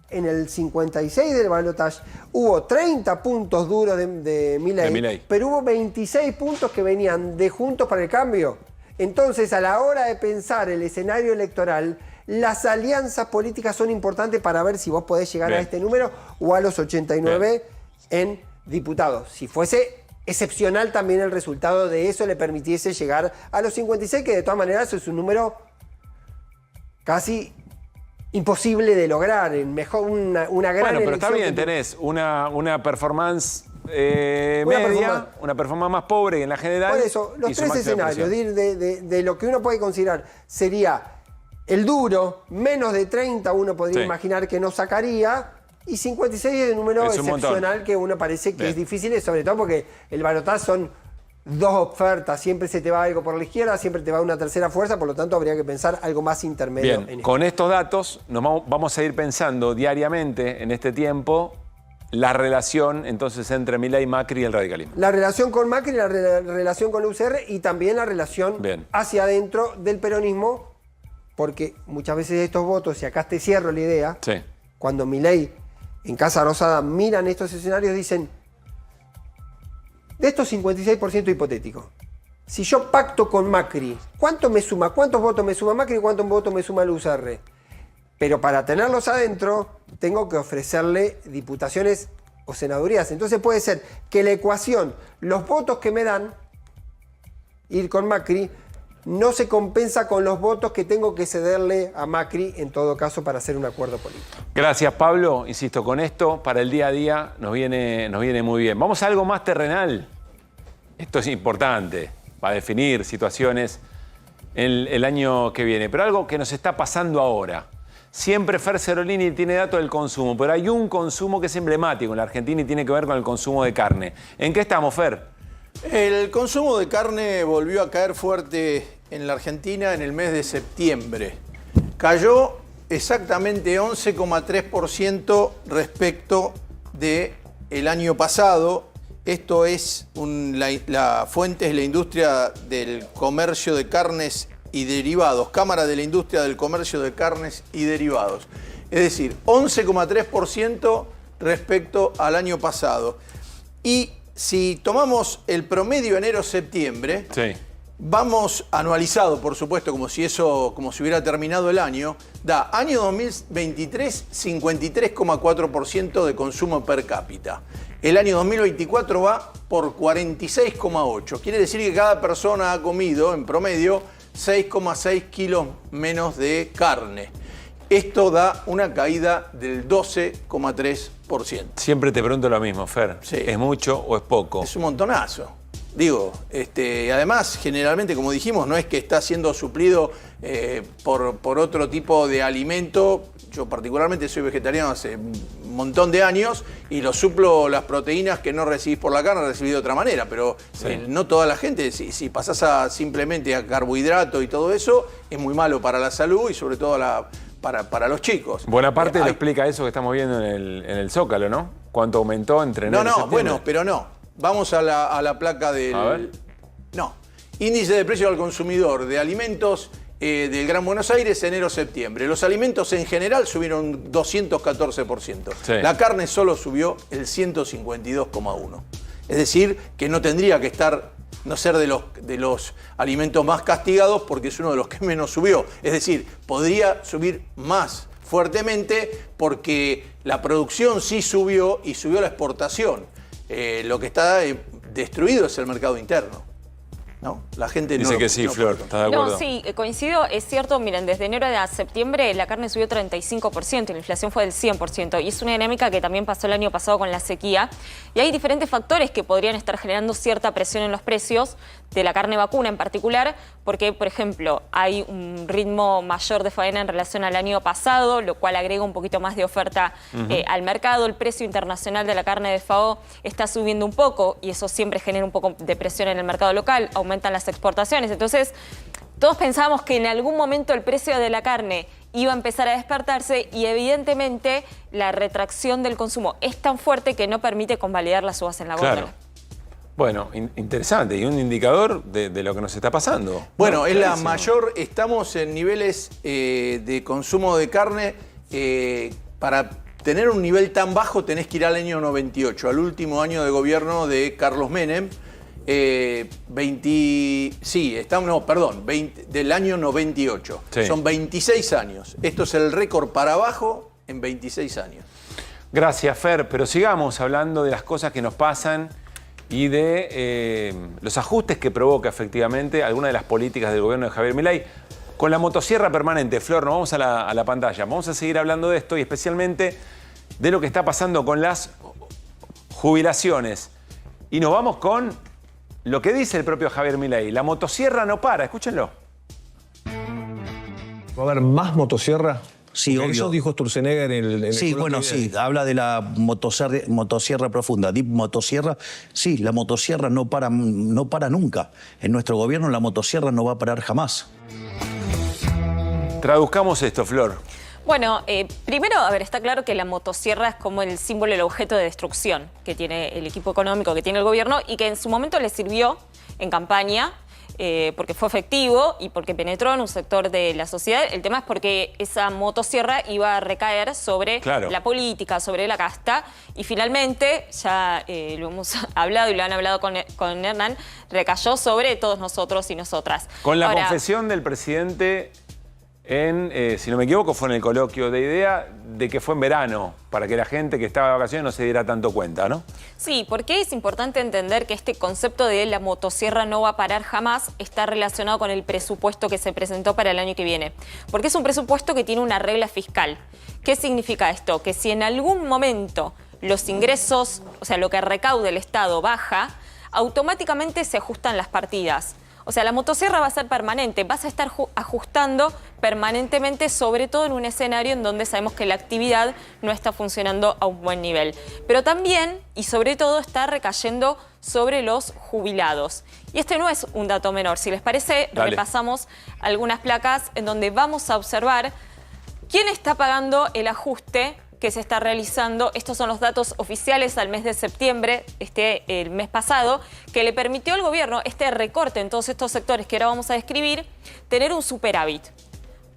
en el 56 del balotaje, hubo 30 puntos duros de Milei, pero hubo 26 puntos que venían de Juntos para el Cambio. Entonces, a la hora de pensar el escenario electoral, las alianzas políticas son importantes para ver si vos podés llegar a este número o a los 89 en diputados. Si fuese excepcional también el resultado de eso le permitiese llegar a los 56, que de todas maneras es un número casi imposible de lograr, mejor una gran pero está bien, que tenés una performance media, una performance más pobre que en la general. Por eso, los 3 escenarios de lo que uno puede considerar sería el duro, menos de 30 uno podría imaginar que no sacaría, y 56 es el número excepcional que uno parece que es difícil, sobre todo porque el balotaje son 2 ofertas, siempre se te va algo por la izquierda, siempre te va una tercera fuerza, por lo tanto habría que pensar algo más intermedio. Bien, con estos datos vamos a ir pensando diariamente en este tiempo la relación entonces entre Milei, Macri y el radicalismo. La relación con Macri, la relación con la UCR y también la relación hacia adentro del peronismo, porque muchas veces estos votos, y acá te cierro la idea, cuando Milei en Casa Rosada miran estos escenarios, dicen, de estos 56% hipotéticos, si yo pacto con Macri, ¿cuánto me suma? ¿Cuántos votos me suma Macri y cuántos votos me suma el UCR? Pero para tenerlos adentro, tengo que ofrecerle diputaciones o senadurías. Entonces puede ser que la ecuación, los votos que me dan, ir con Macri, no se compensa con los votos que tengo que cederle a Macri, en todo caso, para hacer un acuerdo político. Gracias, Pablo. Insisto, con esto, para el día a día, nos viene muy bien. Vamos a algo más terrenal. Esto es importante para definir situaciones el año que viene, pero algo que nos está pasando ahora. Siempre Fer Cerolini tiene datos del consumo, pero hay un consumo que es emblemático en la Argentina y tiene que ver con el consumo de carne. ¿En qué estamos, Fer? El consumo de carne volvió a caer fuerte en la Argentina en el mes de septiembre. Cayó exactamente 11,3% respecto de el año pasado. Esto es la fuente es la industria del comercio de carnes y derivados, Cámara de la Industria del Comercio de Carnes y Derivados. Es decir, 11,3% respecto al año pasado. Y si tomamos el promedio enero-septiembre, sí, vamos anualizado, por supuesto, como si hubiera terminado el año, da año 2023 53,4% de consumo per cápita. El año 2024 va por 46,8. Quiere decir que cada persona ha comido, en promedio, 6,6 kilos menos de carne. Esto da una caída del 12,3%. Siempre te pregunto lo mismo, Fer. Sí. ¿Es mucho o es poco? Es un montonazo. Digo, además, generalmente, como dijimos, no es que está siendo suplido por otro tipo de alimento. Yo particularmente soy vegetariano hace un montón de años y lo suplo las proteínas que no recibís por la carne, recibís de otra manera, pero sí, no toda la gente, si pasás simplemente a carbohidrato y todo eso, es muy malo para la salud y sobre todo para los chicos. Buena parte lo explica eso que estamos viendo en el Zócalo, ¿no? ¿Cuánto aumentó entre enero y septiembre? Bueno, pero no. Vamos a la placa del... A ver. No. Índice de precio al consumidor de alimentos del Gran Buenos Aires, enero-septiembre. Los alimentos en general subieron 214%. Sí. La carne solo subió el 152,1%. Es decir, que no tendría que no ser de los alimentos más castigados porque es uno de los que menos subió. Es decir, podría subir más fuertemente porque la producción sí subió y subió la exportación. Lo que está destruido es el mercado interno. ¿No? La gente dice que sí, Flor, ¿estás de acuerdo? No, sí, coincido, es cierto, miren, desde enero a septiembre la carne subió 35%, la inflación fue del 100%, y es una dinámica que también pasó el año pasado con la sequía, y hay diferentes factores que podrían estar generando cierta presión en los precios de la carne vacuna en particular, porque, por ejemplo, hay un ritmo mayor de faena en relación al año pasado, lo cual agrega un poquito más de oferta al mercado. El precio internacional de la carne de FAO está subiendo un poco, y eso siempre genera un poco de presión en el mercado local, aumentan las exportaciones. Entonces, todos pensábamos que en algún momento el precio de la carne iba a empezar a despertarse y evidentemente la retracción del consumo es tan fuerte que no permite convalidar las subas en la góndola. Claro. Bueno, interesante y un indicador de lo que nos está pasando. Bueno, es la mayor, estamos en niveles de consumo de carne. Para tener un nivel tan bajo tenés que ir al año 98, al último año de gobierno de Carlos Menem. Del año 98. Sí. Son 26 años. Esto es el récord para abajo en 26 años. Gracias, Fer. Pero sigamos hablando de las cosas que nos pasan y de los ajustes que provoca efectivamente alguna de las políticas del gobierno de Javier Milei. Con la motosierra permanente, Flor, nos vamos a la pantalla. Vamos a seguir hablando de esto y especialmente de lo que está pasando con las jubilaciones. Y nos vamos con lo que dice el propio Javier Milei. La motosierra no para, escúchenlo. ¿Va a haber más motosierra? Sí, obvio. Eso dijo Sturzenegger en el sí, bueno, sí, habla de la motosierra profunda. Deep motosierra, sí, la motosierra no para nunca. En nuestro gobierno la motosierra no va a parar jamás. Traduzcamos esto, Flor. Bueno, primero, a ver, está claro que la motosierra es como el símbolo, el objeto de destrucción que tiene el equipo económico, que tiene el gobierno y que en su momento le sirvió en campaña porque fue efectivo y porque penetró en un sector de la sociedad. El tema es porque esa motosierra iba a recaer sobre la política, sobre la casta y finalmente, ya lo hemos hablado y lo han hablado con Hernán, recayó sobre todos nosotros y nosotras. Con la confesión del presidente si no me equivoco, fue en el coloquio de idea de que fue en verano, para que la gente que estaba de vacaciones no se diera tanto cuenta, ¿no? Sí, porque es importante entender que este concepto de la motosierra no va a parar jamás está relacionado con el presupuesto que se presentó para el año que viene. Porque es un presupuesto que tiene una regla fiscal. ¿Qué significa esto? Que si en algún momento los ingresos, o sea, lo que recaude el Estado baja, automáticamente se ajustan las partidas. O sea, la motosierra va a ser permanente, vas a estar ajustando permanentemente, sobre todo en un escenario en donde sabemos que la actividad no está funcionando a un buen nivel. Pero también, y sobre todo, está recayendo sobre los jubilados. Y este no es un dato menor. Si les parece, repasamos algunas placas en donde vamos a observar quién está pagando el ajuste que se está realizando. Estos son los datos oficiales al mes de septiembre, el mes pasado, que le permitió al gobierno este recorte en todos estos sectores que ahora vamos a describir, tener un superávit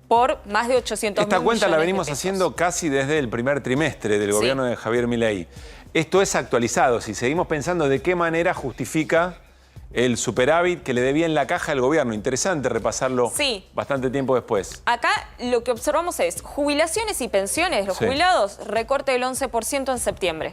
por más de 800 Esta cuenta la venimos de pesos. haciendo casi desde el primer trimestre del gobierno de Javier Milei. Esto es actualizado. Si seguimos pensando de qué manera justifica el superávit que le debía en la caja al gobierno. Interesante repasarlo bastante tiempo después. Acá lo que observamos es jubilaciones y pensiones. Los jubilados, recorte del 11% en septiembre.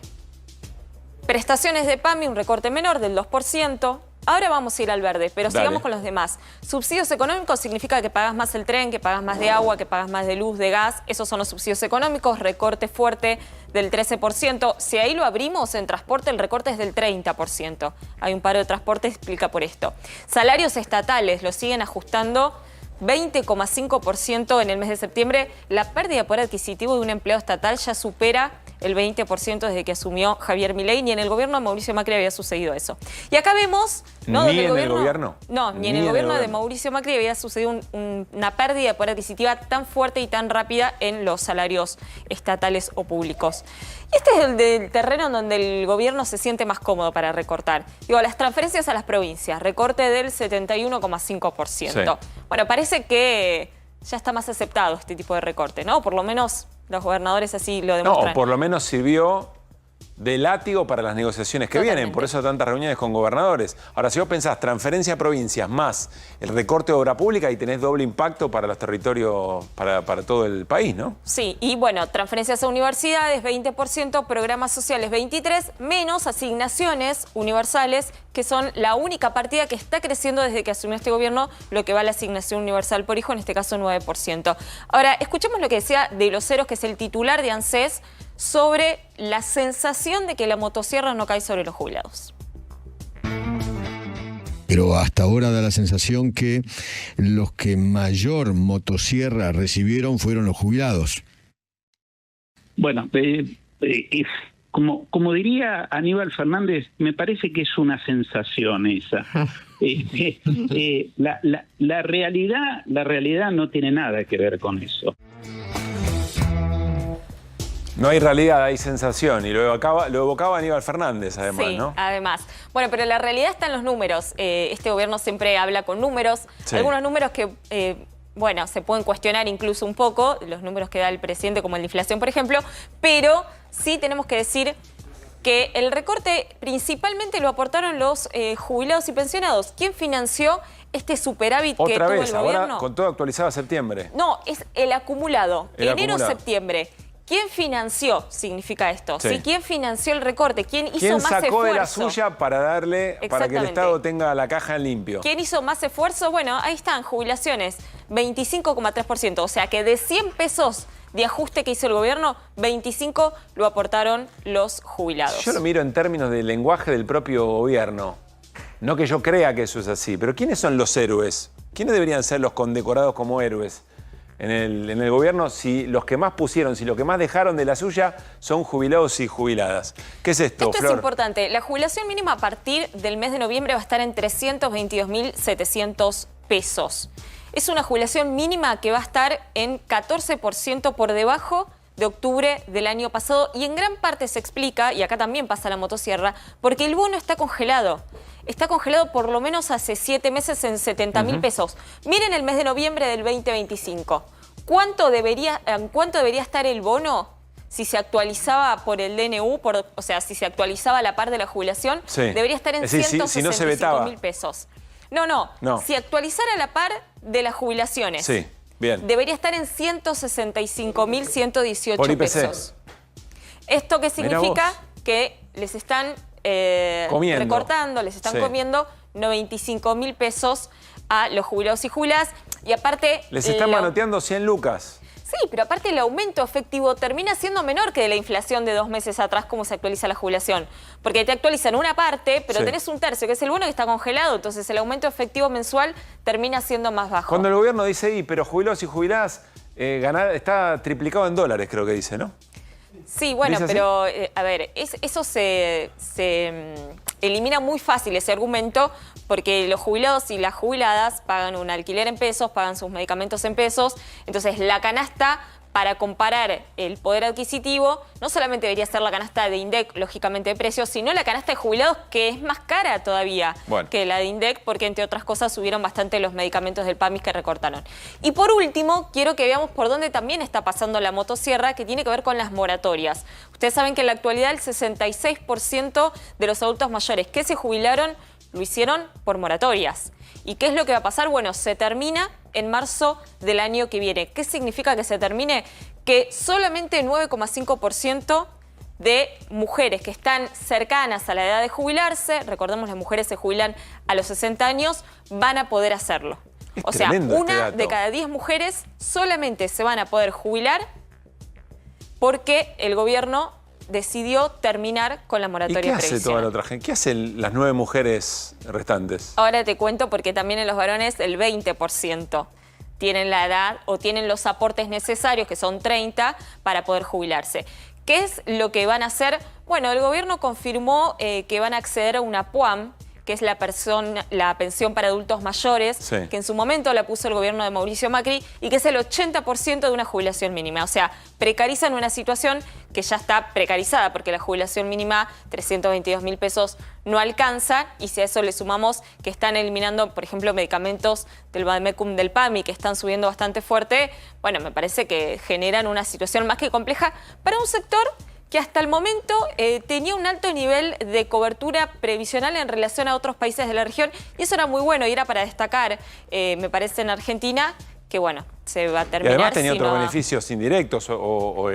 Prestaciones de PAMI, un recorte menor del 2%. Ahora vamos a ir al verde, pero sigamos con los demás. Subsidios económicos significa que pagas más el tren, que pagas más de agua, que pagas más de luz, de gas. Esos son los subsidios económicos, recorte fuerte del 13%. Si ahí lo abrimos en transporte, el recorte es del 30%. Hay un paro de transporte que explica por esto. Salarios estatales lo siguen ajustando 20,5% en el mes de septiembre. La pérdida de poder adquisitivo de un empleado estatal ya supera el 20% desde que asumió Javier Milei. Ni en el gobierno de Mauricio Macri había sucedido eso. Y acá vemos... ¿no? ¿Ni en el gobierno? No, ni en el gobierno de Mauricio Macri había sucedido una pérdida de poder adquisitiva tan fuerte y tan rápida en los salarios estatales o públicos. Y este es el del terreno en donde el gobierno se siente más cómodo para recortar. Digo, las transferencias a las provincias, recorte del 71,5%. Bueno, parece que ya está más aceptado este tipo de recorte, ¿no? Por lo menos los gobernadores así lo demuestran. No, por lo menos sirvió de látigo para las negociaciones que vienen. Por eso tantas reuniones con gobernadores. Ahora, si vos pensás transferencia a provincias más el recorte de obra pública y tenés doble impacto para los territorios, para todo el país, ¿no? Sí, y bueno, transferencias a universidades, 20%, programas sociales, 23%, menos asignaciones universales, que son la única partida que está creciendo desde que asumió este gobierno, lo que va a la asignación universal por hijo, en este caso 9%. Ahora, escuchemos lo que decía de los Heros, que es el titular de ANSES, sobre la sensación de que la motosierra no cae sobre los jubilados. Pero hasta ahora da la sensación que los que mayor motosierra recibieron fueron los jubilados. Bueno, como diría Aníbal Fernández, me parece que es una sensación esa. La realidad no tiene nada que ver con eso. No hay realidad, hay sensación. Y lo evocaba Aníbal Fernández, además, sí, ¿no? Además. Bueno, pero la realidad está en los números. Este gobierno siempre habla con números. Sí. Algunos números que, bueno, se pueden cuestionar incluso un poco, los números que da el presidente, como el de inflación, por ejemplo. Pero sí tenemos que decir que el recorte principalmente lo aportaron los jubilados y pensionados. ¿Quién financió este superávit que tuvo el gobierno? Ahora con todo actualizado a septiembre. No, es el acumulado. Enero-septiembre. ¿Quién financió? Significa esto. Sí. ¿Quién financió el recorte? ¿Quién hizo más esfuerzo? ¿Quién sacó de la suya para darle, para que el Estado tenga la caja en limpio? ¿Quién hizo más esfuerzo? Bueno, ahí están, jubilaciones, 25,3%. O sea que de 100 pesos de ajuste que hizo el gobierno, 25 lo aportaron los jubilados. Yo lo miro en términos del lenguaje del propio gobierno. No que yo crea que eso es así, pero ¿quiénes son los héroes? ¿Quiénes deberían ser los condecorados como héroes en el gobierno, si los que más pusieron, si los que más dejaron de la suya son jubilados y jubiladas? ¿Qué es esto, Flor? Es importante. La jubilación mínima a partir del mes de noviembre va a estar en 322.700 pesos. Es una jubilación mínima que va a estar en 14% por debajo de octubre del año pasado, y en gran parte se explica, y acá también pasa la motosierra, porque el bono está congelado. Está congelado por lo menos hace 7 meses en 70.000 pesos. Miren el mes de noviembre del 2025. ¿Cuánto debería estar el bono si se actualizaba por el DNU? O sea, si se actualizaba a la par de la jubilación, debería estar en 165.000 pesos. No. Si actualizara a la par de las jubilaciones, debería estar en 165.118 pesos. ¿Esto qué significa? Que les están recortando, les están comiendo 95.000 pesos a los jubilados y jubiladas. Y aparte... Les están manoteando 100 lucas. Sí, pero aparte el aumento efectivo termina siendo menor que de la inflación de 2 meses atrás, como se actualiza la jubilación. Porque te actualizan una parte, pero tenés un tercio, que es el bono, que está congelado. Entonces el aumento efectivo mensual termina siendo más bajo. Cuando el gobierno dice, pero jubilados y jubiladas, está triplicado en dólares, creo que dice, ¿no? Sí, bueno, pero a ver, eso se elimina muy fácil, ese argumento, porque los jubilados y las jubiladas pagan un alquiler en pesos, pagan sus medicamentos en pesos, entonces la canasta para comparar el poder adquisitivo, no solamente debería ser la canasta de INDEC, lógicamente de precios, sino la canasta de jubilados, que es más cara todavía que la de INDEC, porque entre otras cosas subieron bastante los medicamentos del PAMIS que recortaron. Y por último, quiero que veamos por dónde también está pasando la motosierra, que tiene que ver con las moratorias. Ustedes saben que en la actualidad el 66% de los adultos mayores que se jubilaron lo hicieron por moratorias. ¿Y qué es lo que va a pasar? Bueno, se termina en marzo del año que viene. ¿Qué significa que se termine? Que solamente 9,5% de mujeres que están cercanas a la edad de jubilarse, recordemos las mujeres se jubilan a los 60 años, van a poder hacerlo. O sea, una de cada 10 mujeres solamente se van a poder jubilar porque el gobierno decidió terminar con la moratoria previsional. previsional. ¿Y qué hace toda la otra gente? ¿Qué hacen las 9 mujeres restantes? Ahora te cuento, porque también en los varones el 20% tienen la edad o tienen los aportes necesarios, que son 30, para poder jubilarse. ¿Qué es lo que van a hacer? Bueno, el gobierno confirmó que van a acceder a una PUAM, que es la pensión para adultos mayores, que en su momento la puso el gobierno de Mauricio Macri, y que es el 80% de una jubilación mínima. O sea, precarizan una situación que ya está precarizada, porque la jubilación mínima, 322.000 pesos, no alcanza, y si a eso le sumamos que están eliminando, por ejemplo, medicamentos del Badmecum del PAMI, que están subiendo bastante fuerte, bueno, me parece que generan una situación más que compleja para un sector que hasta el momento tenía un alto nivel de cobertura previsional en relación a otros países de la región, y eso era muy bueno y era para destacar, me parece, en Argentina, que bueno, se va a terminar. Y además tenía otros beneficios indirectos o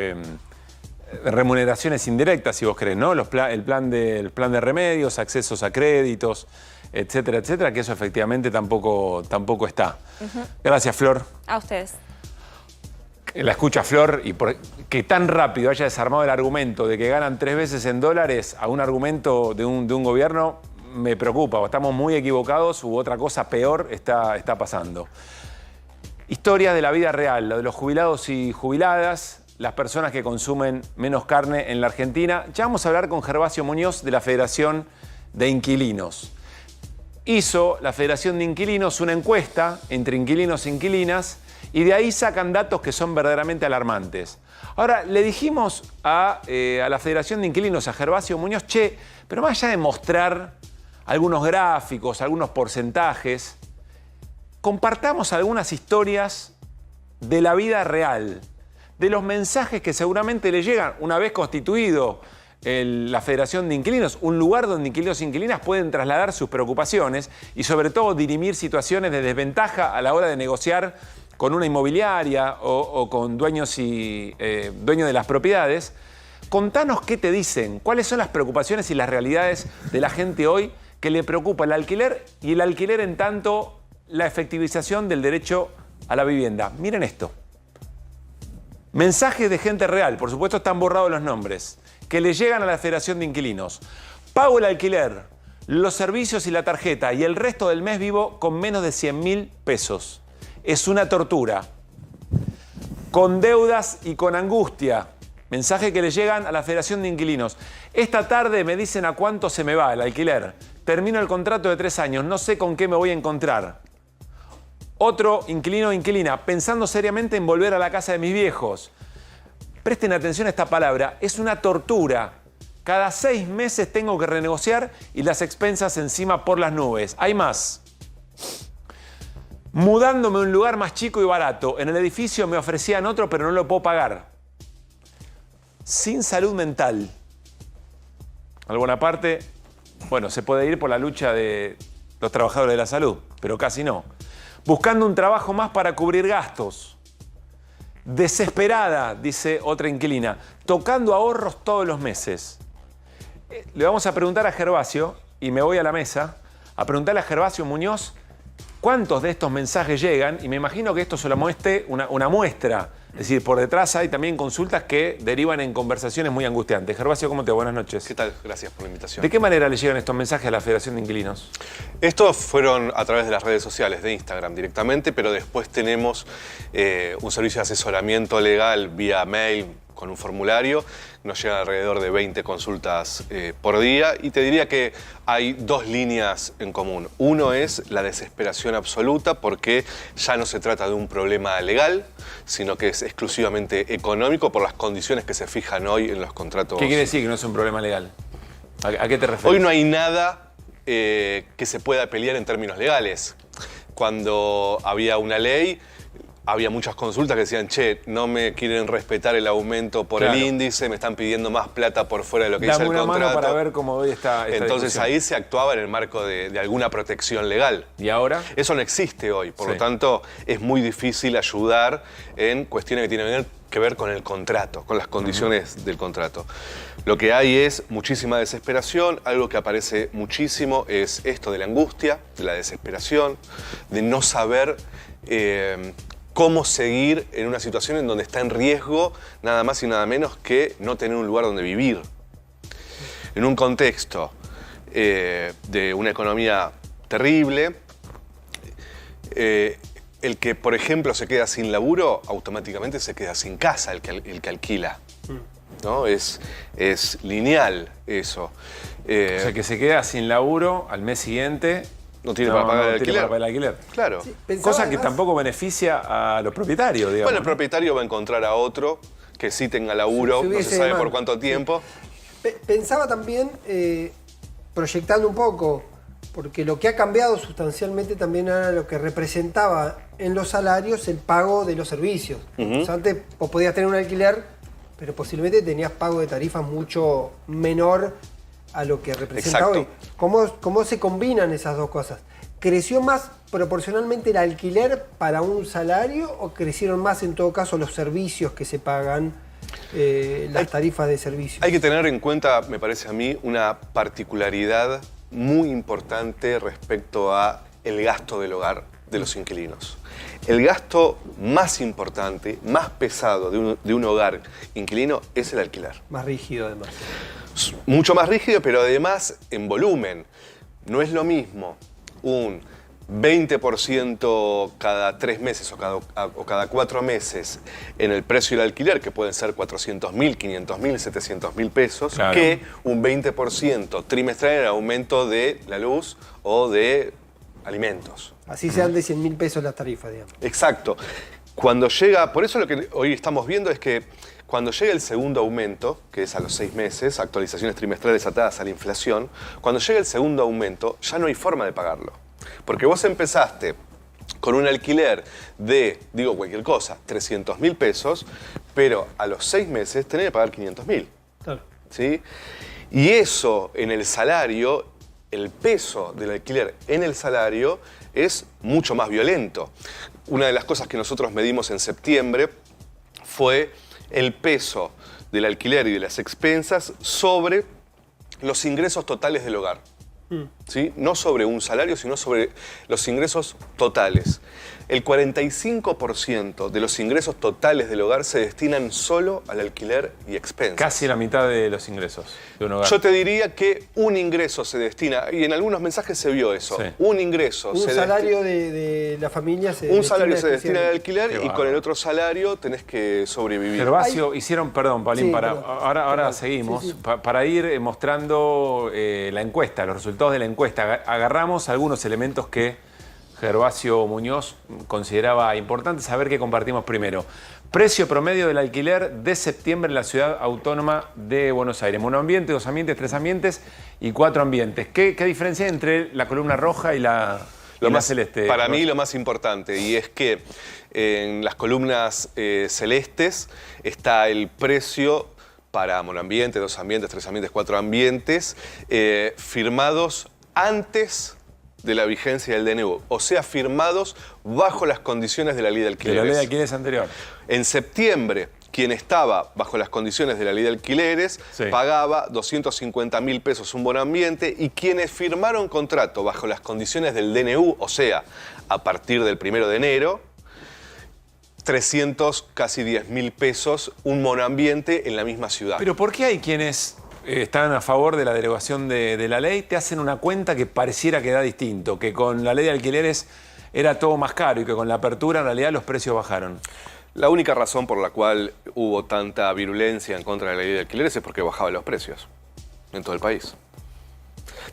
remuneraciones indirectas, si vos querés, ¿no? El plan de remedios, accesos a créditos, etcétera, etcétera, que eso efectivamente tampoco está. Gracias, Flor. A ustedes. La escucha Flor, y que tan rápido haya desarmado el argumento de que ganan 3 veces en dólares a un argumento de un gobierno, me preocupa. O estamos muy equivocados u otra cosa peor está pasando. Historia de la vida real, lo de los jubilados y jubiladas, las personas que consumen menos carne en la Argentina. Ya vamos a hablar con Gervasio Muñoz de la Federación de Inquilinos. Hizo la Federación de Inquilinos una encuesta entre inquilinos e inquilinas, y de ahí sacan datos que son verdaderamente alarmantes. Ahora, le dijimos a la Federación de Inquilinos, a Gervasio Muñoz, pero más allá de mostrar algunos gráficos, algunos porcentajes, compartamos algunas historias de la vida real, de los mensajes que seguramente le llegan una vez constituido la Federación de Inquilinos, un lugar donde inquilinos e inquilinas pueden trasladar sus preocupaciones y sobre todo dirimir situaciones de desventaja a la hora de negociar con una inmobiliaria o con dueños de las propiedades. Contanos qué te dicen, cuáles son las preocupaciones y las realidades de la gente hoy que le preocupa el alquiler, y el alquiler en tanto la efectivización del derecho a la vivienda. Miren esto. Mensajes de gente real, por supuesto están borrados los nombres, que le llegan a la Federación de Inquilinos. Pago el alquiler, los servicios y la tarjeta, y el resto del mes vivo con menos de 100.000 pesos. Es una tortura. Con deudas y con angustia. Mensaje que le llegan a la Federación de Inquilinos. Esta tarde me dicen a cuánto se me va el alquiler. Termino el contrato de 3 años, no sé con qué me voy a encontrar. Otro inquilino o inquilina, pensando seriamente en volver a la casa de mis viejos. Presten atención a esta palabra, es una tortura. Cada 6 meses tengo que renegociar y las expensas encima por las nubes. Hay más. Mudándome a un lugar más chico y barato. En el edificio me ofrecían otro, pero no lo puedo pagar. Sin salud mental. Alguna parte, bueno, se puede ir por la lucha de los trabajadores de la salud, pero casi no. Buscando un trabajo más para cubrir gastos. Desesperada, dice otra inquilina, tocando ahorros todos los meses. Le vamos a preguntar a Gervasio, y me voy a la mesa, a preguntarle a Gervasio Muñoz cuántos de estos mensajes llegan, y me imagino que esto solo muestre una muestra. Es decir, por detrás hay también consultas que derivan en conversaciones muy angustiantes. Gervasio, ¿cómo te va? Buenas noches. ¿Qué tal? Gracias por la invitación. ¿De qué manera le llegan estos mensajes a la Federación de Inquilinos? Estos fueron a través de las redes sociales, de Instagram directamente, pero después tenemos un servicio de asesoramiento legal vía mail, con un formulario. Nos llegan alrededor de 20 consultas por día y te diría que hay dos líneas en común. Uno es la desesperación absoluta porque ya no se trata de un problema legal, sino que es exclusivamente económico por las condiciones que se fijan hoy en los contratos. ¿Qué quiere decir que no es un problema legal? ¿A qué te refieres? Hoy no hay nada que se pueda pelear en términos legales. Cuando había una ley, había muchas consultas que decían, che, no me quieren respetar el aumento por el índice, me están pidiendo más plata por fuera de lo que dice el contrato. Dame una mano para ver cómo hoy está esta Entonces discusión. ahí se actuaba en el marco de alguna protección legal. ¿Y ahora? Eso no existe hoy, por lo tanto es muy difícil ayudar en cuestiones que tienen que ver con el contrato, con las condiciones del contrato. Lo que hay es muchísima desesperación, algo que aparece muchísimo es esto de la angustia, de la desesperación, de no saber cómo seguir en una situación en donde está en riesgo nada más y nada menos que no tener un lugar donde vivir. En un contexto de una economía terrible, el que, por ejemplo, se queda sin laburo, automáticamente se queda sin casa el que alquila. ¿No? Es lineal eso. O sea, que se queda sin laburo al mes siguiente. No tiene para pagar el alquiler. Claro. Sí, cosa que tampoco beneficia a los propietarios, digamos. Bueno, el propietario va a encontrar a otro que sí tenga laburo, no se sabe por cuánto tiempo. Pensaba también, proyectando un poco, porque lo que ha cambiado sustancialmente también era lo que representaba en los salarios el pago de los servicios. O sea, antes vos podías tener un alquiler, pero posiblemente tenías pago de tarifas mucho menor a lo que representa hoy. ¿Cómo se combinan esas dos cosas? ¿Creció más proporcionalmente el alquiler para un salario o crecieron más en todo caso los servicios que se pagan, las tarifas de servicios? Hay que tener en cuenta, me parece a mí, una particularidad muy importante respecto a el gasto del hogar de los inquilinos. El gasto más importante, más pesado de un hogar inquilino es el alquiler. Más rígido además. Mucho más rígido, pero además en volumen. No es lo mismo un 20% cada 3 meses o cada 4 meses en el precio del alquiler, que pueden ser 400.000, 500.000, 700.000 pesos, que un 20% trimestral en el aumento de la luz o de alimentos. Así sean de 100.000 pesos las tarifas, digamos. Exacto. Cuando llega, por eso lo que hoy estamos viendo es que cuando llega el segundo aumento, que es a los 6 meses, actualizaciones trimestrales atadas a la inflación, cuando llega el segundo aumento ya no hay forma de pagarlo. Porque vos empezaste con un alquiler de, digo cualquier cosa, 300.000 pesos, pero a los 6 meses tenés que pagar 500.000. Claro. ¿Sí? Y eso en el salario, el peso del alquiler en el salario es mucho más violento. Una de las cosas que nosotros medimos en septiembre fue el peso del alquiler y de las expensas sobre los ingresos totales del hogar. ¿Sí? No sobre un salario, sino sobre los ingresos totales. El 45% de los ingresos totales del hogar se destinan solo al alquiler y expensas. Casi la mitad de los ingresos de un hogar. Yo te diría que un ingreso se destina, y en algunos mensajes se vio eso, un ingreso un salario de la familia se un salario se destina al alquiler y con el otro salario tenés que sobrevivir. Gervasio, hicieron, perdón, Paulín, ahora seguimos, para ir mostrando la encuesta, los resultados de la encuesta. Agarramos algunos elementos que Gervasio Muñoz consideraba importante saber, que compartimos primero. Precio promedio del alquiler de septiembre en la ciudad autónoma de Buenos Aires. Monoambiente, 2 ambientes, 3 ambientes y 4 ambientes. ¿Qué diferencia hay entre la columna roja y la celeste? Para mí lo más importante, y es que en las columnas celestes está el precio para monoambiente, 2 ambientes, 3 ambientes, 4 ambientes, firmados antes de la vigencia del DNU, o sea, firmados bajo las condiciones de la ley de alquileres. De la ley de alquileres anterior. En septiembre, quien estaba bajo las condiciones de la ley de alquileres pagaba 250.000 pesos un monoambiente, y quienes firmaron contrato bajo las condiciones del DNU, o sea, a partir del 1 de enero, 300, casi 10.000 pesos un monoambiente en la misma ciudad. Pero ¿por qué hay quienes están a favor de la derogación de la ley? Te hacen una cuenta que pareciera que da distinto, que con la ley de alquileres era todo más caro y que con la apertura en realidad los precios bajaron. La única razón por la cual hubo tanta virulencia en contra de la ley de alquileres es porque bajaba los precios en todo el país.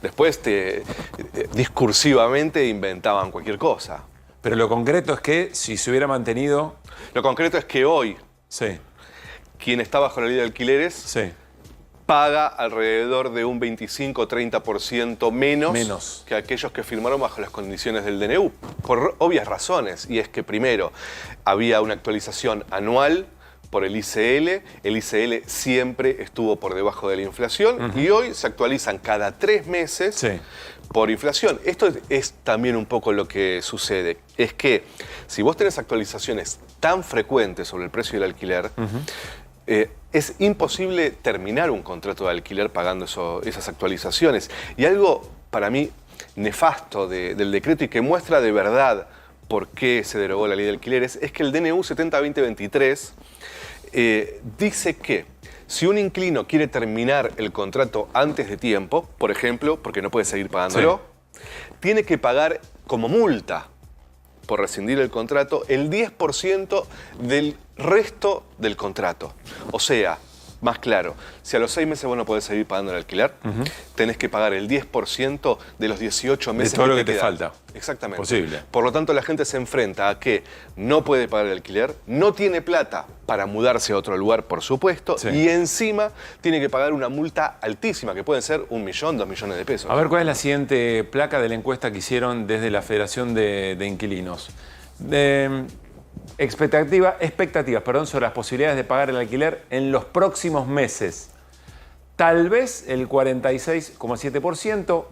Después discursivamente inventaban cualquier cosa. Pero lo concreto es que si se hubiera mantenido... Lo concreto es que hoy, quien está bajo la ley de alquileres paga alrededor de un 25-30% menos que aquellos que firmaron bajo las condiciones del DNU, por obvias razones. Y es que primero había una actualización anual por el ICL siempre estuvo por debajo de la inflación y hoy se actualizan cada 3 meses por inflación. Esto es también un poco lo que sucede, es que si vos tenés actualizaciones tan frecuentes sobre el precio del alquiler, es imposible terminar un contrato de alquiler pagando esas actualizaciones. Y algo para mí nefasto del decreto y que muestra de verdad por qué se derogó la ley de alquileres es que el DNU 70-2023 dice que si un inquilino quiere terminar el contrato antes de tiempo, por ejemplo, porque no puede seguir pagándolo, tiene que pagar como multa por rescindir el contrato el 10% del resto del contrato. O sea, más claro, si a los 6 meses vos no podés seguir pagando el alquiler, tenés que pagar el 10% de los 18 meses de todo lo que te quedan. falta. Exactamente. Posible. Por lo tanto, la gente se enfrenta a que no puede pagar el alquiler, no tiene plata para mudarse a otro lugar, por supuesto, y encima tiene que pagar una multa altísima, que pueden ser 1 millón, 2 millones de pesos. A ver, ¿cuál es la siguiente placa de la encuesta que hicieron desde la Federación de Inquilinos? Expectativas sobre las posibilidades de pagar el alquiler en los próximos meses. Tal vez el 46,7%,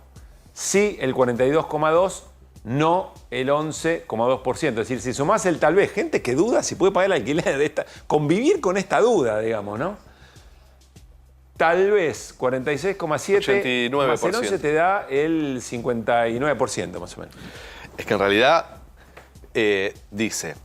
sí el 42,2%, no el 11,2%. Es decir, si sumás el tal vez, gente que duda si puede pagar el alquiler, convivir con esta duda, digamos, ¿no? Tal vez 46,7%, más el 11 te da el 59% más o menos. Es que en realidad dice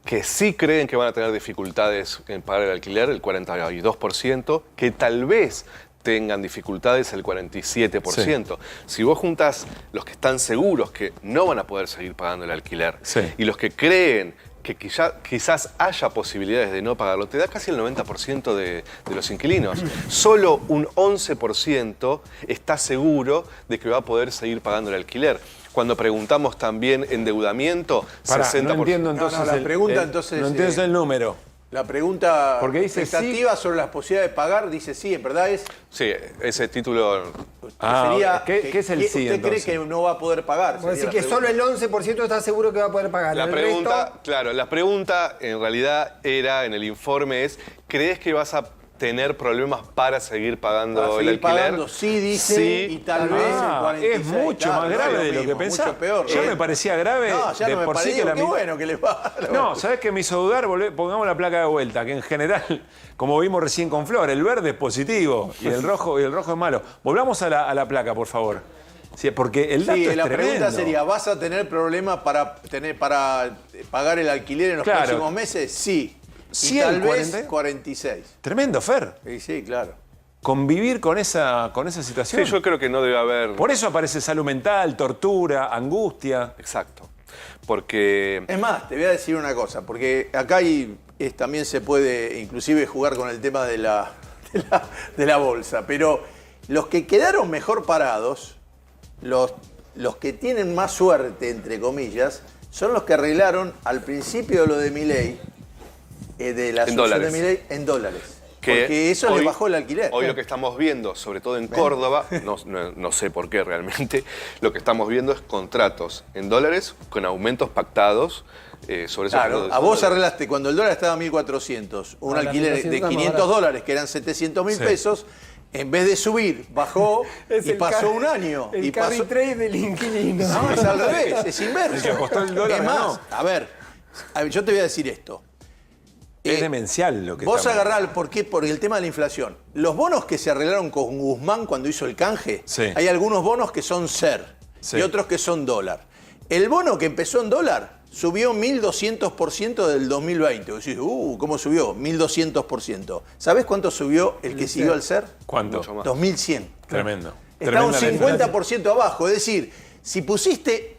que sí creen que van a tener dificultades en pagar el alquiler, el 42%, que tal vez tengan dificultades el 47%. Si vos juntás los que están seguros que no van a poder seguir pagando el alquiler y los que creen que quizás haya posibilidades de no pagarlo, te da casi el 90% de los inquilinos. Solo un 11% está seguro de que va a poder seguir pagando el alquiler. Cuando preguntamos también endeudamiento, 60%. No entiendo entonces la pregunta entonces... No entiendo el número. La pregunta, porque dice expectativa sobre las posibilidades de pagar, dice sí, en verdad es... Sí, ese título... sería, ¿Qué es el sí, ¿Usted entonces? cree que no va a poder pagar? Puede decir que solo el 11% está seguro que va a poder pagar. La pregunta, claro, la pregunta en realidad era, en el informe es, ¿crees que vas a tener problemas para seguir pagando el alquiler? Pagando, sí, dice, sí. Y tal vez el 46. Es mucho más grave de lo que pensaba. Mucho peor. Yo me parecía grave ya de no me por sí que qué bueno que le va. No, ¿sabés qué me hizo dudar? Pongamos la placa de vuelta, que en general, como vimos recién con Flor, el verde es positivo y el rojo es malo. Volvamos a la placa, por favor. Sí, porque el dato es la tremendo. pregunta sería, ¿vas a tener problemas para pagar el alquiler en los próximos meses? Sí. Sí, y tal vez 46. Tremendo, Fer. Sí, claro. Convivir con esa situación. Sí, yo creo que no debe haber... Por eso aparece salud mental, tortura, angustia. Exacto. Porque... Es más, te voy a decir una cosa, porque acá también se puede inclusive jugar con el tema de la bolsa, pero los que quedaron mejor parados, los que tienen más suerte, entre comillas, son los que arreglaron al principio lo de Milei, de la asunción de Milei, en dólares. Porque eso le bajó el alquiler. Hoy lo que estamos viendo, sobre todo en Córdoba, no sé por qué realmente, lo que estamos viendo es contratos en dólares con aumentos pactados sobre esos a vos arreglaste, cuando el dólar estaba a 1.400, un alquiler de $500, que eran 700.000 pesos, en vez de subir, bajó y pasó un año. El carry trade del inquilino. No, es al revés, es inverso. El que apostó el dólar, es más, a ver, yo te voy a decir esto. Es demencial lo que vos agarrás, ¿por qué? Por el tema de la inflación. Los bonos que se arreglaron con Guzmán cuando hizo el canje, hay algunos bonos que son SER y otros que son dólar. El bono que empezó en dólar subió 1.200% del 2020. Vos decís, ¿cómo subió? 1.200%. ¿Sabés cuánto subió el que siguió al SER? ¿Cuánto? 2.100. Tremendo. Está un 50% abajo. Es decir, si pusiste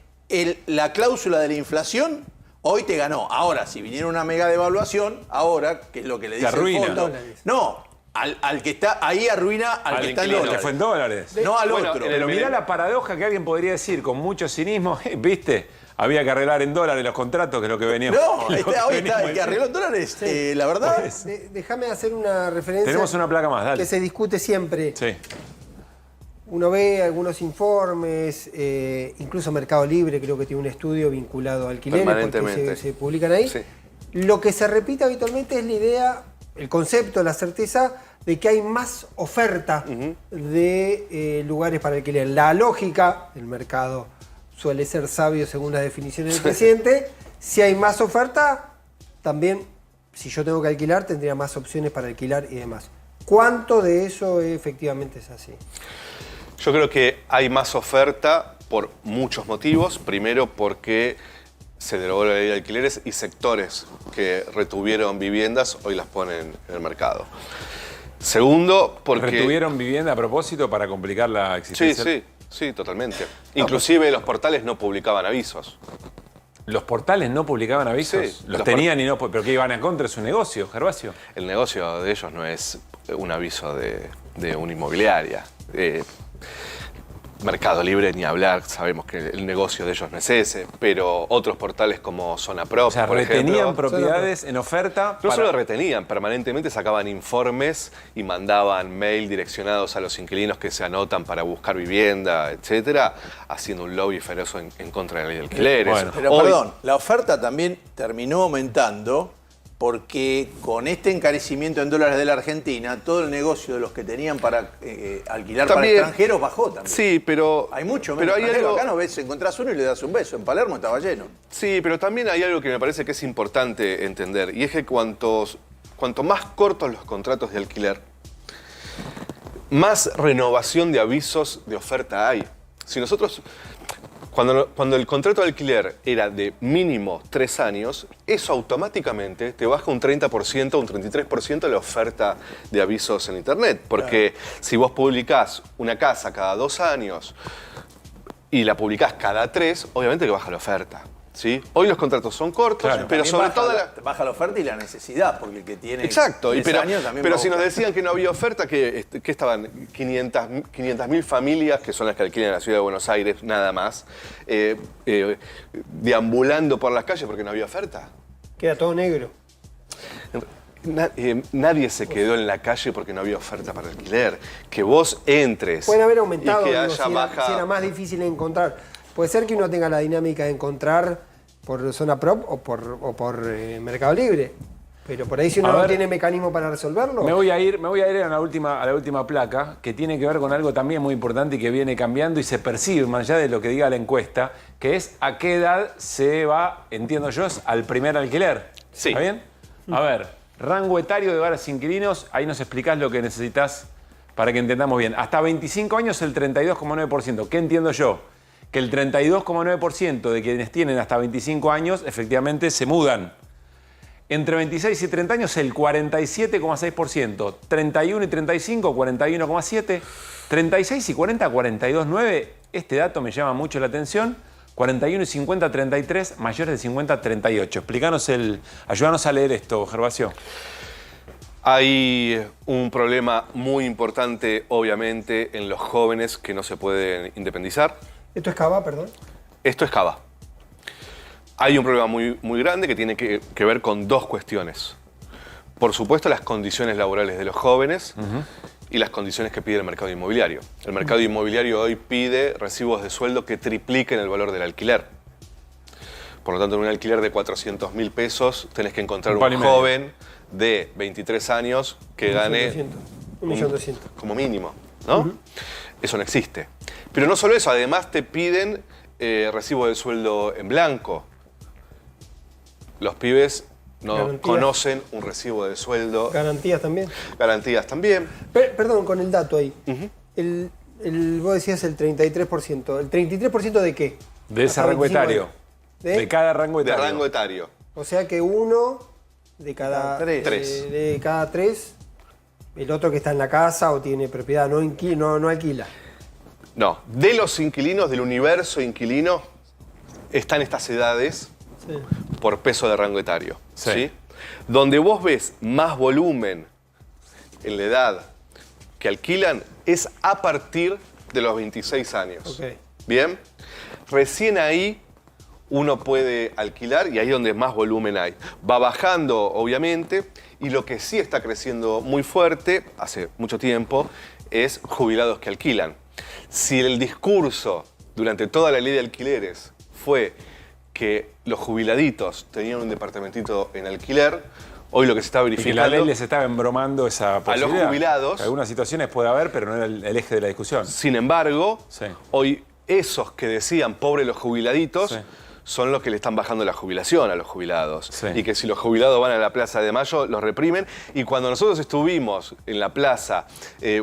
la cláusula de la inflación, Hoy te ganó. Ahora, si viniera una mega devaluación, ahora, que es lo que le dice el fondo. No, al que está ahí arruina al que está en dólares. Que fue en dólares. No al otro. Pero mirá la paradoja que alguien podría decir con mucho cinismo, ¿viste? Había que arreglar en dólares los contratos, que es lo que veníamos. No, hoy está el que arregló en dólares. Sí. La verdad. Déjame hacer una referencia. Tenemos una placa más, dale. Que se discute siempre. Sí. Uno ve algunos informes, incluso Mercado Libre creo que tiene un estudio vinculado a alquileres porque se publican ahí. Sí. Lo que se repite habitualmente es la idea, el concepto, la certeza de que hay más oferta de lugares para alquiler. La lógica del mercado suele ser sabio según las definiciones del presidente. Si hay más oferta, también si yo tengo que alquilar tendría más opciones para alquilar y demás. ¿Cuánto de eso efectivamente es así? Yo creo que hay más oferta por muchos motivos. Primero, porque se derogó la ley de alquileres y sectores que retuvieron viviendas hoy las ponen en el mercado. Segundo, porque... ¿Retuvieron vivienda a propósito para complicar la existencia? Sí, totalmente. Inclusive los portales no publicaban avisos. ¿Los portales no publicaban avisos? Sí. Los tenían y no... ¿Pero qué iban a contra de su negocio, Gervasio? El negocio de ellos no es un aviso de una inmobiliaria. Mercado Libre ni hablar, sabemos que el negocio de ellos no es ese, pero otros portales como Zona Prop, o sea, por retenían ejemplo, propiedades en oferta. No solo retenían, permanentemente sacaban informes y mandaban mail direccionados a los inquilinos que se anotan para buscar vivienda, etcétera, haciendo un lobby feroz en contra de la ley de alquileres. Bueno, pero perdón, la oferta también terminó aumentando porque con este encarecimiento en dólares de la Argentina, todo el negocio de los que tenían para alquilar también, para extranjeros bajó también. Sí, pero... Hay mucho menos extranjeros. Acá no ves, encontrás uno y le das un beso. En Palermo estaba lleno. Sí, pero también hay algo que me parece que es importante entender, y es que cuanto más cortos los contratos de alquiler, más renovación de avisos de oferta hay. Si nosotros... Cuando el contrato de alquiler era de mínimo 3 años, eso automáticamente te baja un 30%, un 33% la oferta de avisos en Internet. Porque si vos publicás una casa cada 2 años y la publicás cada 3, obviamente que baja la oferta. ¿Sí? Hoy los contratos son cortos, pero sobre todo baja la oferta y la necesidad, porque el que tiene exacto, 10 años también pero si nos decían que no había oferta, que estaban 500.000 familias, que son las que alquilan en la ciudad de Buenos Aires, nada más, deambulando por las calles porque no había oferta. Queda todo negro. Nadie se quedó en la calle porque no había oferta para alquiler. Que vos entres. Pueden haber aumentado, y que haya si era más difícil de encontrar. Puede ser que uno tenga la dinámica de encontrar por Zona Prop o por Mercado Libre. Pero por ahí si uno no tiene mecanismo para resolverlo... Me voy a ir a la última placa, que tiene que ver con algo también muy importante y que viene cambiando y se percibe, más allá de lo que diga la encuesta, que es a qué edad se va, entiendo yo, al primer alquiler. Sí. ¿Está bien? A ver, rango etario de hogares inquilinos, ahí nos explicás lo que necesitas para que entendamos bien. Hasta 25 años el 32,9%. ¿Qué entiendo yo? Que el 32,9% de quienes tienen hasta 25 años efectivamente se mudan. Entre 26 y 30 años el 47,6%. 31 y 35, 41,7%. 36 y 40, 42,9%. Este dato me llama mucho la atención. 41 y 50, 33. Mayores de 50, 38. Ayúdanos a leer esto, Gervasio. Hay un problema muy importante, obviamente, en los jóvenes que no se pueden independizar. ¿Esto es Cava, perdón? Esto es Cava. Hay un problema muy grande que tiene que ver con 2 cuestiones. Por supuesto, las condiciones laborales de los jóvenes y las condiciones que pide el mercado inmobiliario. El mercado inmobiliario hoy pide recibos de sueldo que tripliquen el valor del alquiler. Por lo tanto, en un alquiler de 400.000 pesos tenés que encontrar un joven de 23 años que gane 1.200.000. Como mínimo, ¿no? Eso no existe. Pero no solo eso, además te piden recibo de sueldo en blanco. Los pibes no conocen un recibo de sueldo. ¿Garantías también? Garantías también. Perdón, con el dato ahí. Vos decías el 33%. ¿El 33% de qué? De ese rango etario. De cada rango etario. De rango etario. O sea que uno de cada 3. De cada 3, el otro que está en la casa o tiene propiedad, no alquila. No, de los inquilinos, del universo inquilino, están estas edades. Sí. por peso de rango etario. ¿Sí? Donde vos ves más volumen en la edad que alquilan es a partir de los 26 años. ¿Bien? Recién ahí uno puede alquilar y ahí es donde más volumen hay. Va bajando, obviamente, y lo que sí está creciendo muy fuerte, hace mucho tiempo, es jubilados que alquilan. Si el discurso durante toda la ley de alquileres fue que los jubiladitos tenían un departamentito en alquiler, hoy lo que se está verificando... Y que la ley les estaba embromando esa posibilidad. A los jubilados... En algunas situaciones puede haber, pero no era el eje de la discusión. Sin embargo, hoy esos que decían pobres los jubiladitos... son los que le están bajando la jubilación a los jubilados. Y que si los jubilados van a la Plaza de Mayo, los reprimen. Y cuando nosotros estuvimos en la plaza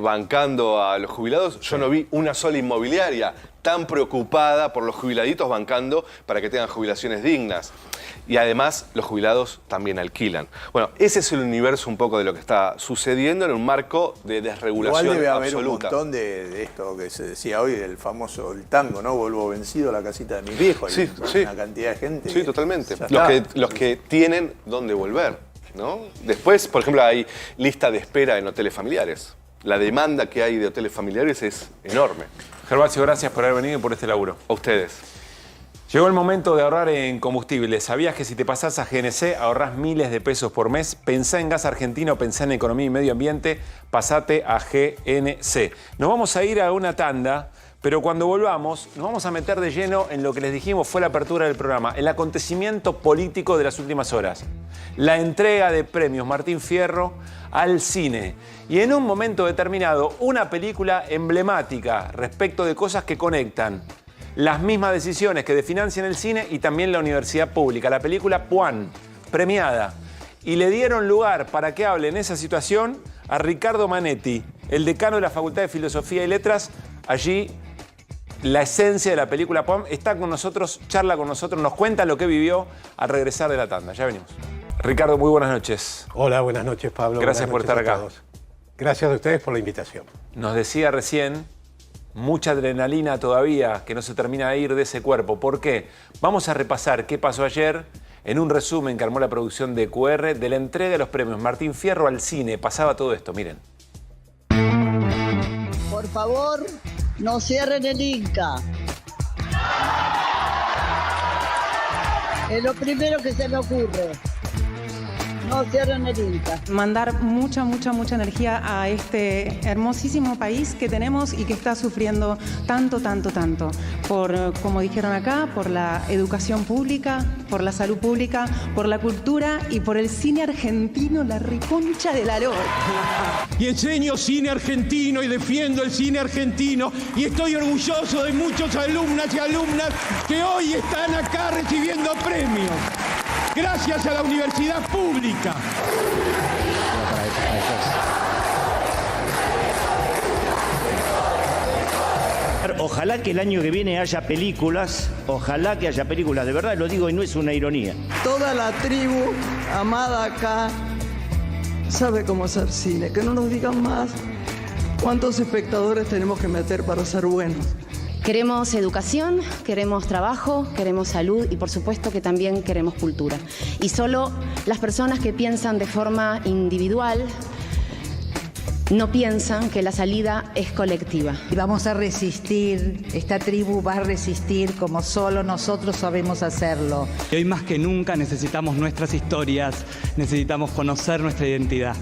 bancando a los jubilados, yo no vi una sola inmobiliaria tan preocupada por los jubiladitos bancando para que tengan jubilaciones dignas. Y además, los jubilados también alquilan. Bueno, ese es el universo un poco de lo que está sucediendo en un marco de desregulación absoluta. Igual debe haber absoluta. un montón de esto que se decía hoy, el famoso el tango, ¿no? Vuelvo vencido a la casita de mis viejos. Sí, Una cantidad de gente. Sí, totalmente. Los que tienen dónde volver, ¿no? Después, por ejemplo, hay lista de espera en hoteles familiares. La demanda que hay de hoteles familiares es enorme. Gervasio, gracias por haber venido y por este laburo. A ustedes. Llegó el momento de ahorrar en combustible. ¿Sabías que si te pasás a GNC ahorrás miles de pesos por mes? Pensá en gas argentino, pensá en economía y medio ambiente, pasate a GNC. Nos vamos a ir a una tanda, pero cuando volvamos nos vamos a meter de lleno en lo que les dijimos fue la apertura del programa, el acontecimiento político de las últimas horas. La entrega de premios Martín Fierro al cine. Y en un momento determinado, una película emblemática respecto de cosas que conectan las mismas decisiones que financian el cine y también la universidad pública. La película Puan, premiada. Y le dieron lugar para que hable en esa situación a Ricardo Manetti, el decano de la Facultad de Filosofía y Letras. Allí, la esencia de la película Puan está con nosotros, charla con nosotros, nos cuenta lo que vivió al regresar de la tanda. Ya venimos. Ricardo, muy buenas noches. Hola, buenas noches, Pablo. Gracias por estar acá. Gracias a ustedes por la invitación. Nos decía recién, mucha adrenalina todavía que no se termina de ir de ese cuerpo. ¿Por qué? Vamos a repasar qué pasó ayer en un resumen que armó la producción de QR de la entrega de los premios Martín Fierro al cine. Pasaba todo esto, miren. Por favor, no cierren el Inca. Es lo primero que se me ocurre. No cierren el Inca. Mandar mucha energía a este hermosísimo país que tenemos y que está sufriendo tanto. Por, como dijeron acá, por la educación pública, por la salud pública, por la cultura y por el cine argentino, la reconcha de la lora. Y enseño cine argentino y defiendo el cine argentino y estoy orgulloso de muchos alumnas y alumnas que hoy están acá recibiendo premios. Gracias a la universidad pública. Ojalá que el año que viene haya películas, ojalá que haya películas, de verdad lo digo y no es una ironía. Toda la tribu amada acá sabe cómo hacer cine, que no nos digan más cuántos espectadores tenemos que meter para ser buenos. Queremos educación, queremos trabajo, queremos salud y por supuesto que también queremos cultura. Y solo las personas que piensan de forma individual no piensan que la salida es colectiva. Y vamos a resistir, esta tribu va a resistir como solo nosotros sabemos hacerlo. Y hoy más que nunca necesitamos nuestras historias, necesitamos conocer nuestra identidad.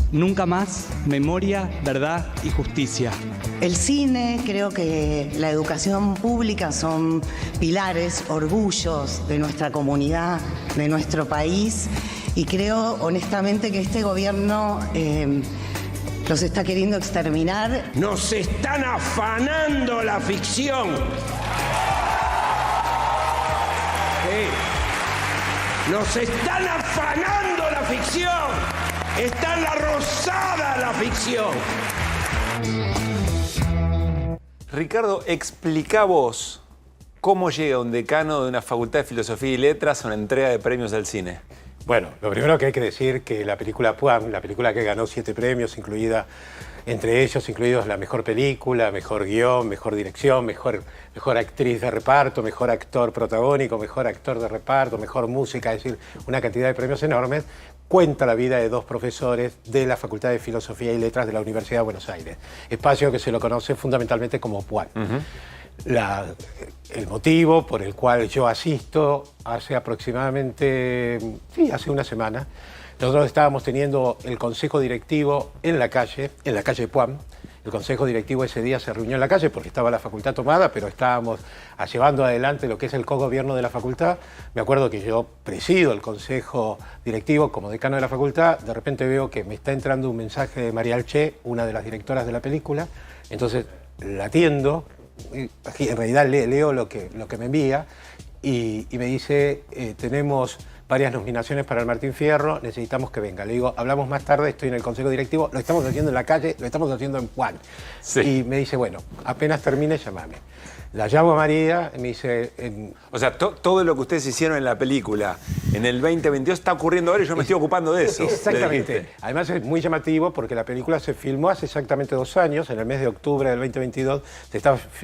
Nunca más memoria, verdad y justicia. El cine, creo que la educación pública son pilares, orgullos de nuestra comunidad, de nuestro país. Y creo honestamente que este gobierno los está queriendo exterminar. Nos están afanando la ficción. Nos están afanando la ficción. Está en la rosada la ficción. Ricardo, explica vos cómo llega un decano de una facultad de Filosofía y Letras a una entrega de premios al cine. Bueno, lo primero que hay que decir que la película Puan, la película que ganó 7 premios, entre ellos incluidos la mejor película, mejor guión, mejor dirección, mejor actriz de reparto, mejor actor protagónico, mejor actor de reparto, mejor música, es decir, una cantidad de premios enormes, cuenta la vida de 2 profesores de la Facultad de Filosofía y Letras de la Universidad de Buenos Aires, espacio que se lo conoce fundamentalmente como Puan. El motivo por el cual yo asisto hace aproximadamente, hace una semana, nosotros estábamos teniendo el consejo directivo en la calle Puan. El consejo directivo ese día se reunió en la calle porque estaba la facultad tomada, pero estábamos llevando adelante lo que es el cogobierno de la facultad. Me acuerdo que yo presido el consejo directivo como decano de la facultad. De repente veo que me está entrando un mensaje de María Alché, una de las directoras de la película. Entonces la atiendo. En realidad leo lo que me envía y me dice, tenemos varias nominaciones para el Martín Fierro, necesitamos que venga. Le digo, hablamos más tarde, estoy en el consejo directivo, lo estamos haciendo en la calle, lo estamos haciendo en Puan. Sí. Y me dice, bueno, apenas termine, llámame. La llamo a María y me dice... O sea, todo lo que ustedes hicieron en la película en el 2022 está ocurriendo ahora y yo me estoy ocupando de eso. Exactamente. Además es muy llamativo porque la película se filmó hace exactamente 2 años, en el mes de octubre del 2022,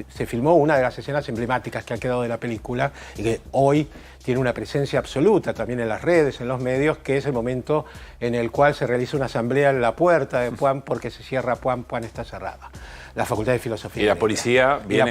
se filmó una de las escenas emblemáticas que ha quedado de la película y que hoy tiene una presencia absoluta también en las redes, en los medios, que es el momento en el cual se realiza una asamblea en la puerta de Puan porque se cierra Puan, Puan está cerrada. La Facultad de Filosofía. Y la policía viene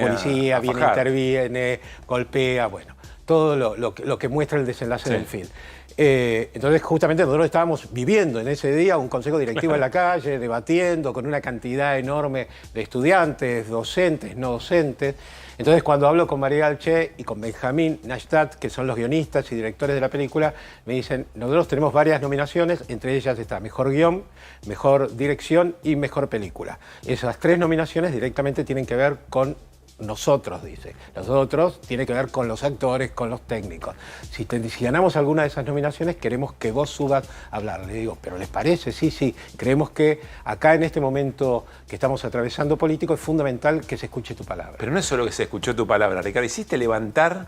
viene, interviene, golpea, bueno, todo lo que muestra el desenlace del film. Entonces, justamente nosotros estábamos viviendo en ese día un consejo directivo en la calle, debatiendo con una cantidad enorme de estudiantes, docentes, no docentes. Entonces, cuando hablo con María Alché y con Benjamín Nastat, que son los guionistas y directores de la película, me dicen, nosotros tenemos varias nominaciones, entre ellas está Mejor Guión, Mejor Dirección y Mejor Película. Esas 3 nominaciones directamente tienen que ver con nosotros, dice. Nosotros tiene que ver con los actores, con los técnicos. Si ganamos alguna de esas nominaciones, queremos que vos subas a hablar. Le digo, ¿pero les parece? Sí. Creemos que acá en este momento que estamos atravesando político es fundamental que se escuche tu palabra. Pero no es solo que se escuchó tu palabra, Ricardo. Hiciste levantar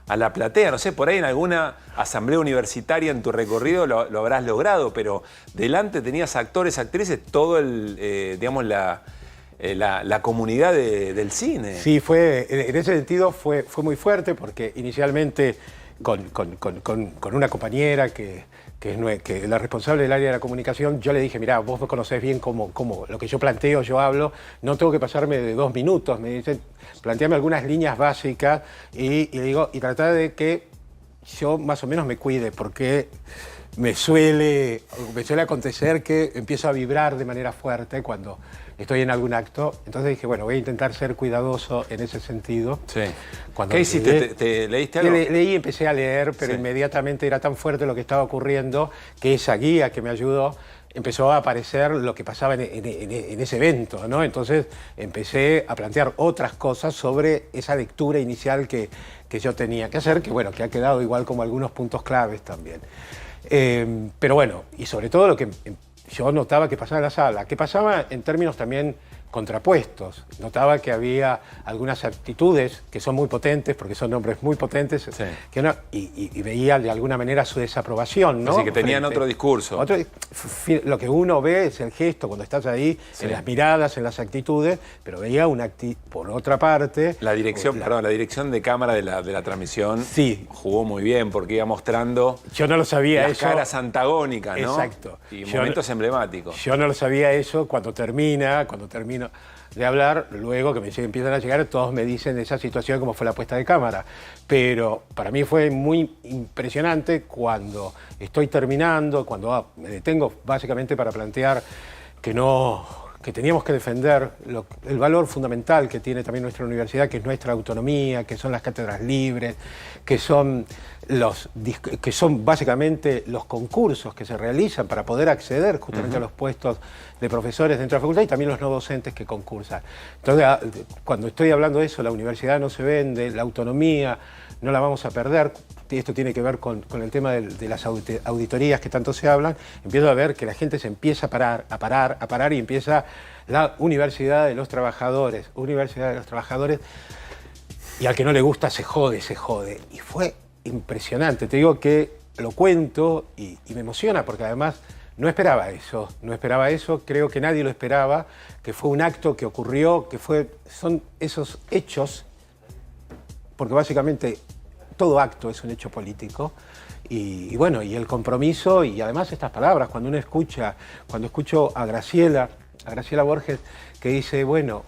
a la platea. No sé, por ahí en alguna asamblea universitaria en tu recorrido lo habrás logrado, pero delante tenías actores, actrices, todo digamos, la comunidad del cine. Sí, en ese sentido fue muy fuerte porque inicialmente con una compañera que es la responsable del área de la comunicación, yo le dije, mirá, vos me conocés bien cómo lo que yo planteo, yo hablo, no tengo que pasarme de 2 minutos, me dicen, planteame algunas líneas básicas y le digo, y tratar de que yo más o menos me cuide, porque me suele acontecer que empiezo a vibrar de manera fuerte cuando estoy en algún acto. Entonces dije, bueno, voy a intentar ser cuidadoso en ese sentido. Sí. ¿Qué hiciste? ¿Te leíste algo? Leí y empecé a leer, pero inmediatamente era tan fuerte lo que estaba ocurriendo que esa guía que me ayudó empezó a aparecer lo que pasaba en ese evento, ¿no? Entonces empecé a plantear otras cosas sobre esa lectura inicial que yo tenía que hacer, que ha quedado igual como algunos puntos claves también. Pero bueno, y sobre todo lo que yo notaba que pasaba en la sala, que pasaba en términos también contrapuestos. Notaba que había algunas actitudes que son muy potentes, porque son hombres muy potentes, y veía de alguna manera su desaprobación, ¿no? Así que tenían otro discurso. Lo que uno ve es el gesto cuando estás ahí, en las miradas, en las actitudes, pero veía por otra parte... La dirección de cámara de la transmisión jugó muy bien, porque iba mostrando... Yo no lo sabía las caras antagónicas, ¿no? Exacto. Y momentos emblemáticos. Yo no lo sabía eso cuando termino de hablar, luego que empiezan a llegar, todos me dicen esa situación, cómo fue la puesta de cámara. Pero para mí fue muy impresionante cuando estoy terminando, cuando me detengo básicamente para plantear que teníamos que defender el valor fundamental que tiene también nuestra universidad, que es nuestra autonomía, que son las cátedras libres, que son básicamente los concursos que se realizan para poder acceder justamente a los puestos de profesores dentro de la facultad y también los no docentes que concursan. Entonces, cuando estoy hablando de eso, la universidad no se vende, la autonomía no la vamos a perder. Esto tiene que ver con el tema de las auditorías que tanto se hablan. Empiezo a ver que la gente se empieza a parar y empieza la Universidad de los Trabajadores. Y al que no le gusta se jode. Y fue impresionante. Te digo que lo cuento y me emociona porque además no esperaba eso, creo que nadie lo esperaba, que fue un acto que ocurrió, son esos hechos, porque básicamente todo acto es un hecho político, y bueno, y el compromiso, y además estas palabras, cuando escucho a Graciela Borges, que dice, bueno,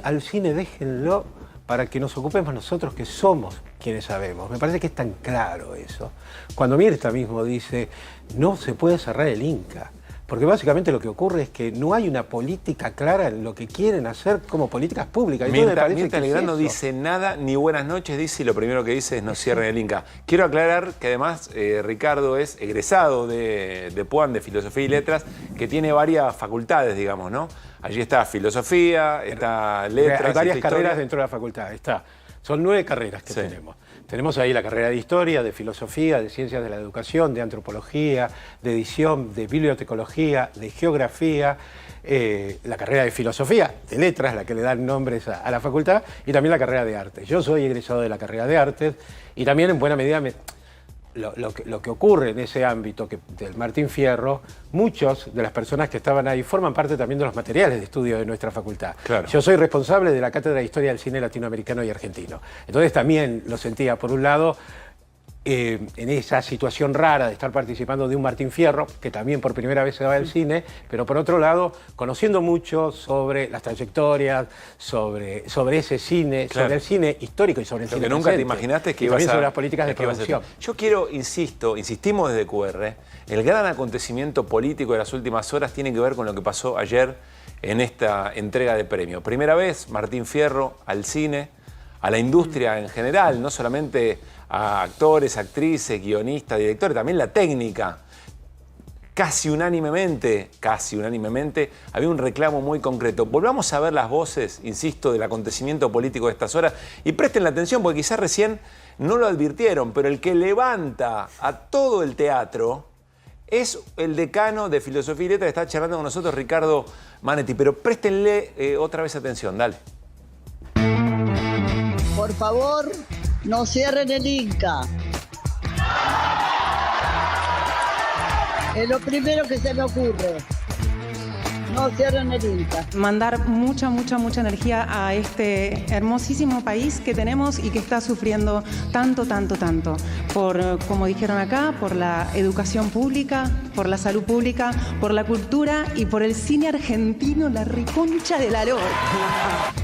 al cine déjenlo para que nos ocupemos nosotros que somos quienes sabemos. Me parece que es tan claro eso. Cuando Mirta mismo dice, no se puede cerrar el Inca, porque básicamente lo que ocurre es que no hay una política clara en lo que quieren hacer como políticas públicas. Mirta Legrand no dice nada, ni buenas noches dice, y lo primero que dice es no cierren el Inca. Quiero aclarar que además Ricardo es egresado de PUAN, de Filosofía y Letras, que tiene varias facultades, digamos, ¿no? Allí está Filosofía, está Letras. Hay varias carreras dentro de la facultad, son 9 carreras que tenemos. Tenemos ahí la carrera de Historia, de Filosofía, de Ciencias de la Educación, de Antropología, de Edición, de Bibliotecología, de Geografía, la carrera de Filosofía, de Letras, la que le dan nombres a la facultad, y también la carrera de Artes. Yo soy egresado de la carrera de Artes y también en buena medida lo que ocurre en ese ámbito del Martín Fierro, muchos de las personas que estaban ahí forman parte también de los materiales de estudio de nuestra facultad. Claro. Yo soy responsable de la Cátedra de Historia del Cine Latinoamericano y Argentino. Entonces también lo sentía, por un lado, en esa situación rara de estar participando de un Martín Fierro, que también por primera vez se daba el cine, pero por otro lado, conociendo mucho sobre las trayectorias, sobre ese cine, claro, sobre el cine histórico y sobre el cine que nunca presente, te imaginaste que y también ibas a... sobre las políticas de producción. Yo quiero, insistimos desde QR, el gran acontecimiento político de las últimas horas tiene que ver con lo que pasó ayer en esta entrega de premio. Primera vez, Martín Fierro al cine, a la industria en general, no solamente a actores, actrices, guionistas, directores, también la técnica. Casi unánimemente, había un reclamo muy concreto. Volvamos a ver las voces, insisto, del acontecimiento político de estas horas y presten la atención porque quizás recién no lo advirtieron, pero el que levanta a todo el teatro es el decano de Filosofía y Letras que está charlando con nosotros, Ricardo Manetti. Pero préstenle otra vez atención, dale. Por favor, no cierren el Inca. Es lo primero que se me ocurre. No cierren el Inca. Mandar mucha energía a este hermosísimo país que tenemos y que está sufriendo tanto, por, como dijeron acá, por la educación pública, por la salud pública, por la cultura y por el cine argentino, la reconcha de la lora.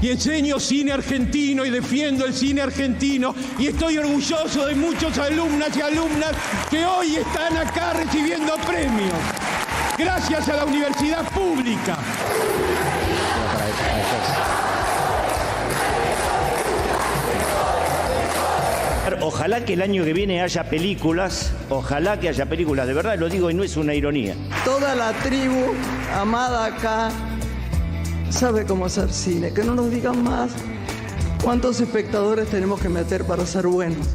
Y enseño cine argentino y defiendo el cine argentino y estoy orgulloso de muchos alumnas y alumnas que hoy están acá recibiendo premios. Gracias a la universidad pública. Ojalá que el año que viene haya películas, ojalá que haya películas, de verdad lo digo y no es una ironía. Toda la tribu amada acá sabe cómo hacer cine. Que no nos digan más cuántos espectadores tenemos que meter para ser buenos.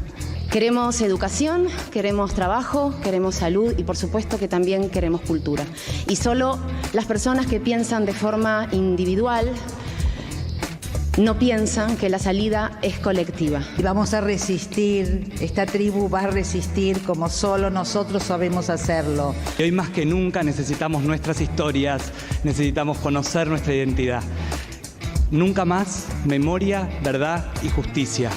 Queremos educación, queremos trabajo, queremos salud y por supuesto que también queremos cultura. Y solo las personas que piensan de forma individual no piensan que la salida es colectiva. Y vamos a resistir, esta tribu va a resistir como solo nosotros sabemos hacerlo. Y hoy más que nunca necesitamos nuestras historias, necesitamos conocer nuestra identidad. Nunca más memoria, verdad y justicia.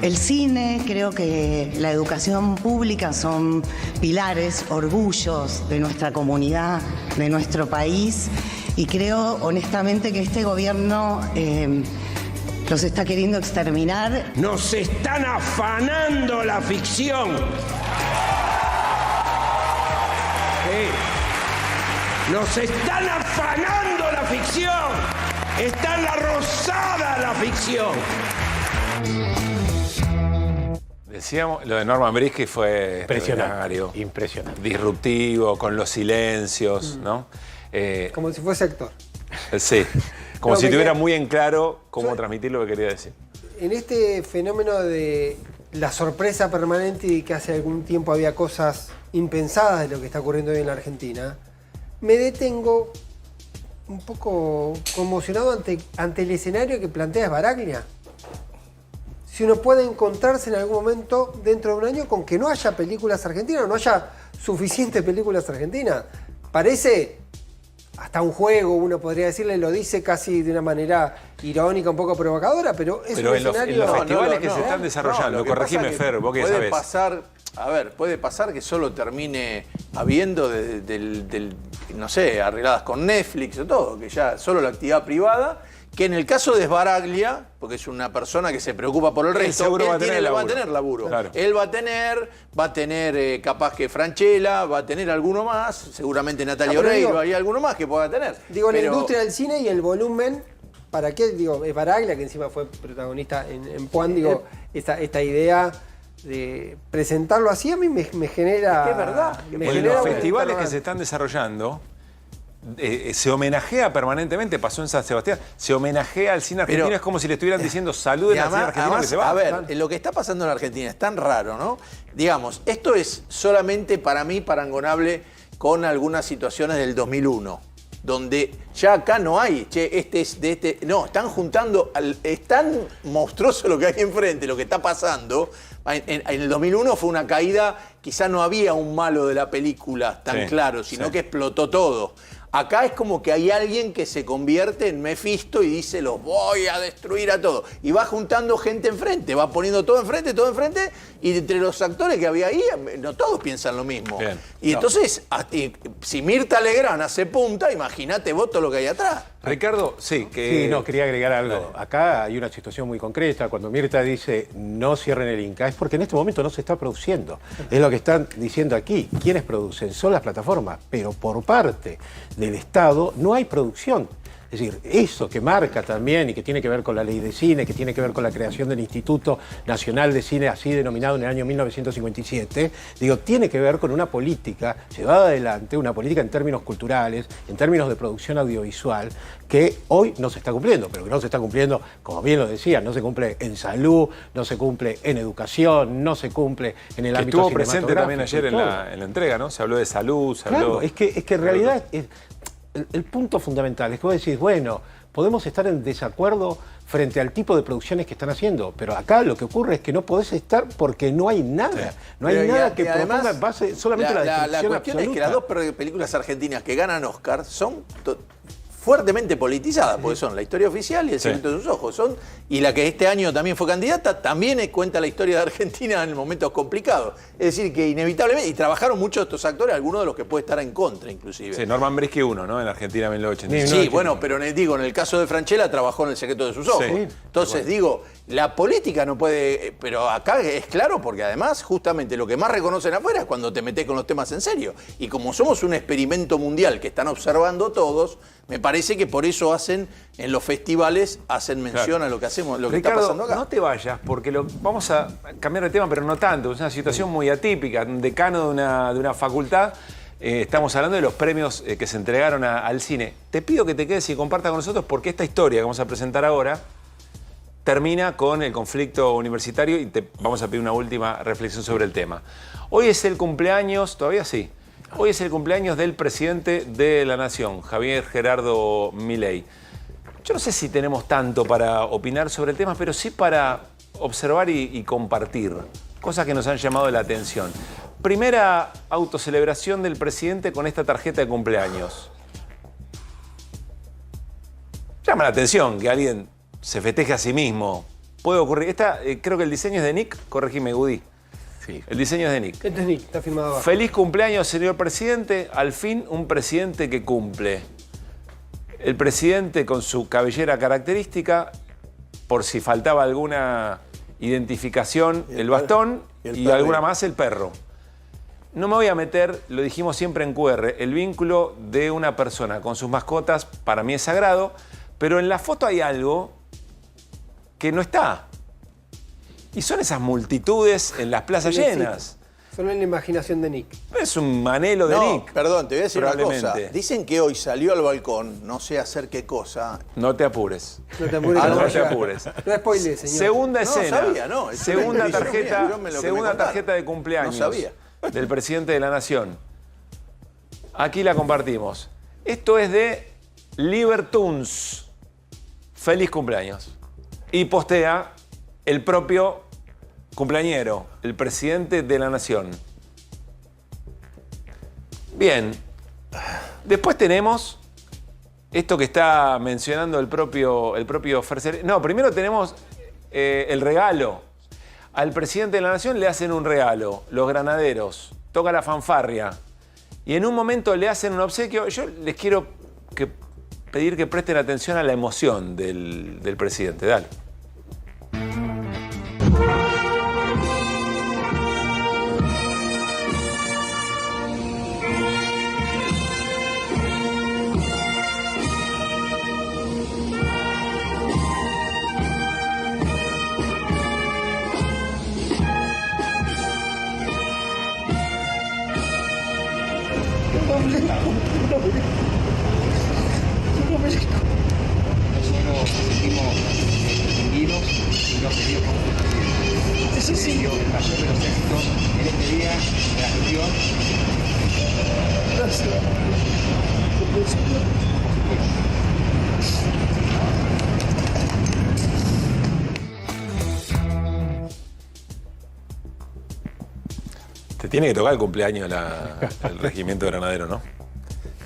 El cine, creo que la educación pública son pilares, orgullos de nuestra comunidad, de nuestro país, y creo honestamente que este gobierno los está queriendo exterminar. Nos están afanando la ficción. Nos están afanando la ficción. Está en la rosada la ficción. Decíamos, lo de Norman Brisky fue impresionante. Disruptivo, con los silencios, ¿no? Como si fuese actor. Sí, como si tuviera muy en claro cómo transmitir lo que quería decir. En este fenómeno de la sorpresa permanente y que hace algún tiempo había cosas impensadas de lo que está ocurriendo hoy en la Argentina, me detengo un poco conmocionado ante el escenario que plantea Sbaraglia. si uno puede encontrarse en algún momento dentro de un año con que no haya películas argentinas, no haya suficientes películas argentinas. Parece hasta un juego, uno podría decirle, lo dice casi de una manera irónica, un poco provocadora, pero es un escenario... En los festivales que se están desarrollando, corregime, Fer, vos que ya sabés. Puede pasar que solo termine habiendo no sé, arregladas con Netflix o todo, que ya solo la actividad privada, que en el caso de Sbaraglia, porque es una persona que se preocupa por el resto, seguro va a tener laburo. Claro. Él va a tener capaz que Francella, va a tener alguno más, seguramente Natalia Oreiro, y alguno más que pueda tener. Digo, la industria del cine y el volumen, ¿para qué? Digo, Sbaraglia, que encima fue protagonista en Puan, digo, esta idea de presentarlo así a mí me genera... Es que es verdad. En los festivales que se están desarrollando, se homenajea permanentemente, pasó en San Sebastián, se homenajea al cine argentino, es como si le estuvieran diciendo saluden al cine argentino que se va. A ver, lo que está pasando en Argentina es tan raro, ¿no? Digamos, esto es solamente para mí parangonable con algunas situaciones del 2001, donde ya acá no hay, no, están juntando, es tan monstruoso lo que hay enfrente, lo que está pasando. En el 2001 fue una caída, quizá no había un malo de la película tan claro, sino que explotó todo. Acá es como que hay alguien que se convierte en Mefisto y dice, los voy a destruir a todos. Y va juntando gente enfrente, va poniendo todo enfrente, y entre los actores que había ahí, no todos piensan lo mismo. Bien. Y entonces, si Mirta Legrand hace punta, imagínate vos todo lo que hay atrás. Ricardo, Sí, quería agregar algo. Acá hay una situación muy concreta. Cuando Mirta dice no cierren el Inca, es porque en este momento no se está produciendo. Es lo que están diciendo aquí. ¿Quiénes producen? Son las plataformas. Pero por parte del Estado no hay producción. Es decir, eso que marca también y que tiene que ver con la ley de cine, que tiene que ver con la creación del Instituto Nacional de Cine, así denominado en el año 1957, tiene que ver con una política llevada adelante, una política en términos culturales, en términos de producción audiovisual, que hoy no se está cumpliendo, pero que no se está cumpliendo, como bien lo decía, no se cumple en salud, no se cumple en educación, no se cumple en el ámbito cinematográfico. Estuvo presente también ayer en la entrega, ¿no? Se habló de salud, se habló... Claro, es que en realidad... El punto fundamental es que vos decís, bueno, podemos estar en desacuerdo frente al tipo de producciones que están haciendo, pero acá lo que ocurre es que no podés estar porque no hay nada. No hay nada que proponga en base solamente a la destrucción La cuestión absoluta. es que las dos películas argentinas que ganan Oscar son fuertemente politizadas, porque son La historia oficial y El secreto de sus ojos. Y la que este año también fue candidata, también cuenta la historia de Argentina en momentos complicados. Es decir, que inevitablemente, y trabajaron muchos de estos actores, algunos de los que puede estar en contra, inclusive. Sí, Norman Brisky 1, ¿no? En Argentina 1985. Sí, bueno, pero en el caso de Francella trabajó en El secreto de sus ojos. Sí, entonces, la política no puede... Pero acá es claro, porque además, justamente, lo que más reconocen afuera es cuando te metés con los temas en serio. Y como somos un experimento mundial que están observando todos, me parece que por eso en los festivales, hacen mención a lo que hacemos, lo que Ricardo, está pasando acá. No te vayas, porque vamos a cambiar de tema, pero no tanto. Es una situación muy atípica. Un decano de una facultad, estamos hablando de los premios que se entregaron al cine. Te pido que te quedes y compartas con nosotros, porque esta historia que vamos a presentar ahora termina con el conflicto universitario y te vamos a pedir una última reflexión sobre el tema. Hoy es el cumpleaños, todavía sí, hoy es el cumpleaños del presidente de la Nación, Javier Gerardo Milei. Yo no sé si tenemos tanto para opinar sobre el tema, pero sí para observar y compartir cosas que nos han llamado la atención. Primera autocelebración del presidente con esta tarjeta de cumpleaños. Llama la atención que alguien se festeje a sí mismo. Puede ocurrir. Creo que el diseño es de Nick, corregime, Gudí. Sí. El diseño es de Nick. Este es Nick, está firmado abajo. Feliz cumpleaños, señor presidente. Al fin, un presidente que cumple. El presidente con su cabellera característica, por si faltaba alguna identificación, el bastón y alguna más, el perro. No me voy a meter, lo dijimos siempre en QR, el vínculo de una persona con sus mascotas para mí es sagrado, pero en la foto hay algo que no está. Y son esas multitudes en las plazas llenas. Solo en la imaginación de Nick. Es un anhelo de Nick. Perdón, te voy a decir una cosa. Dicen que hoy salió al balcón, no sé hacer qué cosa. No te apures. No te apures. No te apures. No spoilees, señor. Segunda escena. No sabía, no. Segunda tarjeta de cumpleaños. No sabía. Del presidente de la Nación. Aquí la compartimos. Esto es de Libertunes. Feliz cumpleaños. Y postea el propio cumpleañero, el presidente de la Nación. Bien. Después tenemos esto que está mencionando el propio Fer. No, primero tenemos el regalo. Al presidente de la Nación le hacen un regalo, los granaderos, toca la fanfarria. Y en un momento le hacen un obsequio. Yo les quiero pedir que presten atención a la emoción del presidente. Dale. Nosotros nos sentimos distinguidos y nos pedimos eso sí, el mayor de los éxitos en este día de la gestión. Gracias. Te tiene que tocar el cumpleaños el regimiento granadero, ¿no?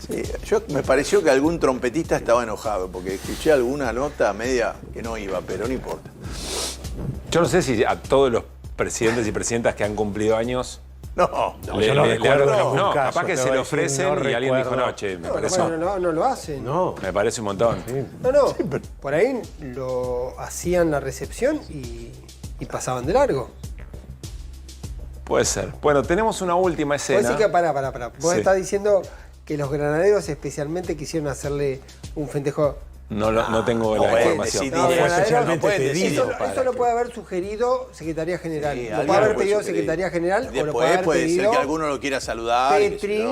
Sí, me pareció que algún trompetista estaba enojado, porque escuché alguna nota media que no iba, pero no importa. Yo no sé si a todos los presidentes y presidentas que han cumplido años... No, capaz que se le ofrecen y alguien dijo, no, che, me parece... No lo hacen. No. Me parece un montón. Sí. No, por ahí lo hacían la recepción y pasaban de largo. Puede ser. Bueno, tenemos una última escena. Vos decís que pará. Vos estás diciendo que los granaderos especialmente quisieron hacerle un festejo. No tengo la información. Eso lo puede haber sugerido Secretaría General. Lo puede haber pedido Secretaría General o lo puede haber puede pedido ser que alguno lo quiera saludar. Petri.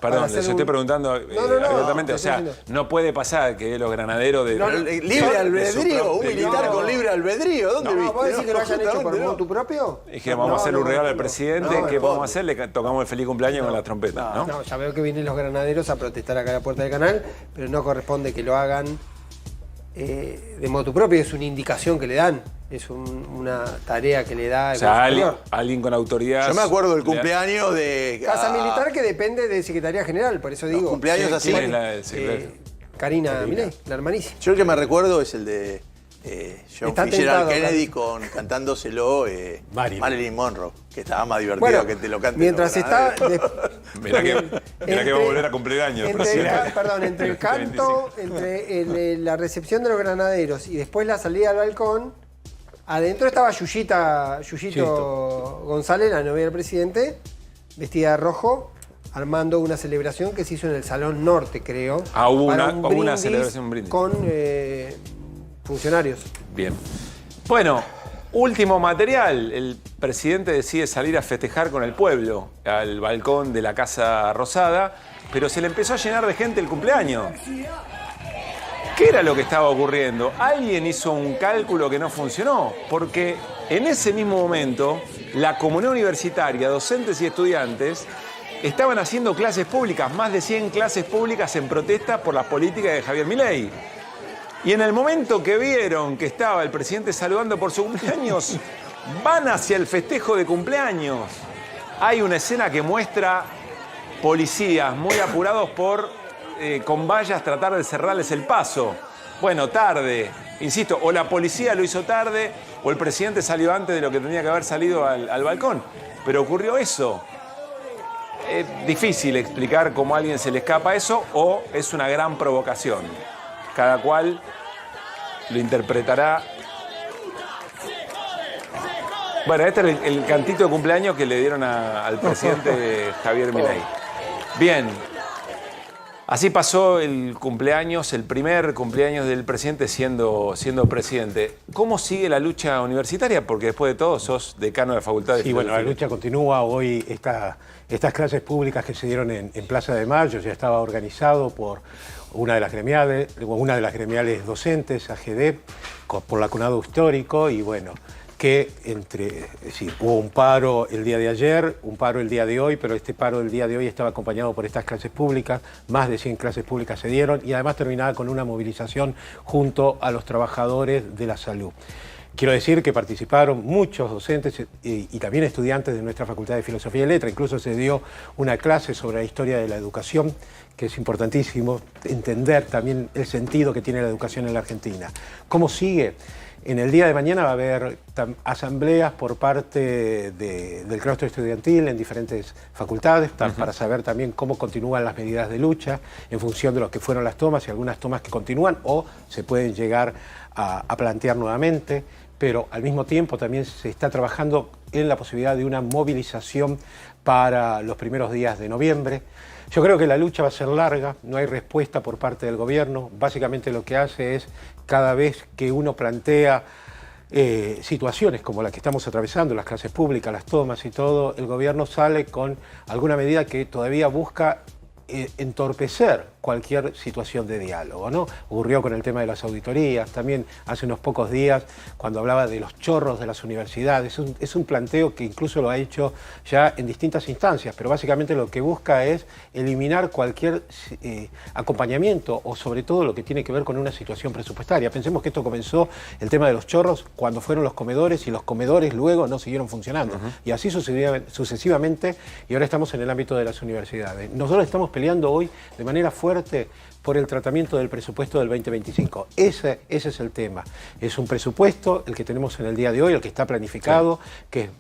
Perdón, les estoy preguntando abiertamente. O sea, no puede pasar que los granaderos de... libre albedrío, un militar con libre albedrío. ¿Dónde viste? ¿Vos decís que lo hayan hecho por motu propio? Es que vamos a hacerle un regalo al presidente. ¿Qué vamos a hacer? Le tocamos el feliz cumpleaños con la trompeta, ¿no? No, ya veo que vienen los granaderos a protestar acá a la puerta del canal, pero no corresponde que lo hagan de motu propio, es una indicación que le dan, es una tarea que le da el alguien con autoridad. Yo me acuerdo del cumpleaños de... Casa Militar, que depende de Secretaría General, por eso digo. Cumpleaños así. Karina Milei, la hermanísima. Yo el que me recuerdo es el de John Fitzgerald Kennedy cantándoselo Marilyn Monroe, que estaba más divertido que te lo cante. Mientras está... Mirá que va a volver a cumplir años. Entre el canto, entre la recepción de los granaderos y después la salida al balcón, adentro estaba Yuyito González, la novia del presidente, vestida de rojo, armando una celebración que se hizo en el Salón Norte, creo. Hubo una celebración, un brindis. Con funcionarios. Bien. Bueno, último material. El presidente decide salir a festejar con el pueblo al balcón de la Casa Rosada, pero se le empezó a llenar de gente el cumpleaños. ¿Qué era lo que estaba ocurriendo? Alguien hizo un cálculo que no funcionó, porque en ese mismo momento la comunidad universitaria, docentes y estudiantes, estaban haciendo clases públicas, más de 100 clases públicas en protesta por las políticas de Javier Milei. Y en el momento que vieron que estaba el presidente saludando por su cumpleaños, van hacia el festejo de cumpleaños. Hay una escena que muestra policías muy apurados por, con vallas, tratar de cerrarles el paso. Bueno, tarde. Insisto, o la policía lo hizo tarde, o el presidente salió antes de lo que tenía que haber salido al balcón. Pero ocurrió eso. Es difícil explicar cómo a alguien se le escapa eso, o es una gran provocación. Cada cual lo interpretará. Bueno, este es el cantito de cumpleaños que le dieron al presidente Javier Milei. Bien. Así pasó el cumpleaños, el primer cumpleaños del presidente siendo presidente. ¿Cómo sigue la lucha universitaria? Porque después de todo sos decano de la Facultad de Filosofía. Sí, bueno, la lucha continúa. Hoy estas clases públicas que se dieron en Plaza de Mayo ya estaba organizado por una de las gremiales docentes, AGD, por la CUNADO histórico, y bueno, que hubo un paro el día de ayer, un paro el día de hoy, pero este paro del día de hoy estaba acompañado por estas clases públicas, más de 100 clases públicas se dieron, y además terminaba con una movilización junto a los trabajadores de la salud. Quiero decir que participaron muchos docentes y también estudiantes de nuestra Facultad de Filosofía y Letras. Incluso se dio una clase sobre la historia de la educación, que es importantísimo entender también el sentido que tiene la educación en la Argentina. ¿Cómo sigue? En el día de mañana va a haber asambleas por parte del claustro estudiantil en diferentes facultades para saber también cómo continúan las medidas de lucha en función de lo que fueron las tomas y algunas tomas que continúan o se pueden llegar a plantear nuevamente, pero al mismo tiempo también se está trabajando en la posibilidad de una movilización para los primeros días de noviembre. Yo creo que la lucha va a ser larga, no hay respuesta por parte del gobierno. Básicamente lo que hace es, cada vez que uno plantea situaciones como las que estamos atravesando, las clases públicas, las tomas y todo, el gobierno sale con alguna medida que todavía busca entorpecer cualquier situación de diálogo, ¿no? Ocurrió con el tema de las auditorías, también hace unos pocos días cuando hablaba de los chorros de las universidades. Es un planteo que incluso lo ha hecho ya en distintas instancias, pero básicamente lo que busca es eliminar cualquier acompañamiento o sobre todo lo que tiene que ver con una situación presupuestaria. Pensemos que esto comenzó, el tema de los chorros, cuando fueron los comedores y los comedores luego no siguieron funcionando. Y así sucesivamente, y ahora estamos en el ámbito de las universidades. Nosotros estamos peleando hoy de manera fuerte por el tratamiento del presupuesto del 2025. Ese es el tema. Es un presupuesto, el que tenemos en el día de hoy, el que está planificado, que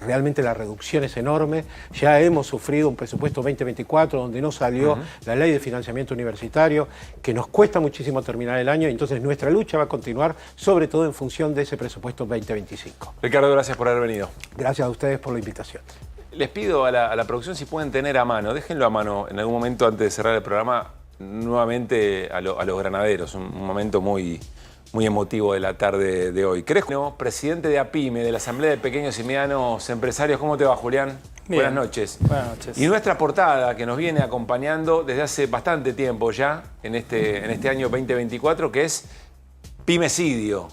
realmente la reducción es enorme. Ya hemos sufrido un presupuesto 2024 donde no salió la ley de financiamiento universitario, que nos cuesta muchísimo terminar el año, y entonces nuestra lucha va a continuar, sobre todo en función de ese presupuesto 2025. Ricardo, gracias por haber venido. Gracias a ustedes por la invitación. Les pido a la producción si pueden tener a mano, déjenlo a mano en algún momento antes de cerrar el programa, nuevamente a los granaderos, un momento muy emotivo de la tarde de hoy. Crespo, presidente de APIME, de la Asamblea de Pequeños y Medianos Empresarios. ¿Cómo te va, Julián? Bien. Buenas noches. Buenas noches. Y nuestra portada, que nos viene acompañando desde hace bastante tiempo ya, en este año 2024, que es Pimecidio.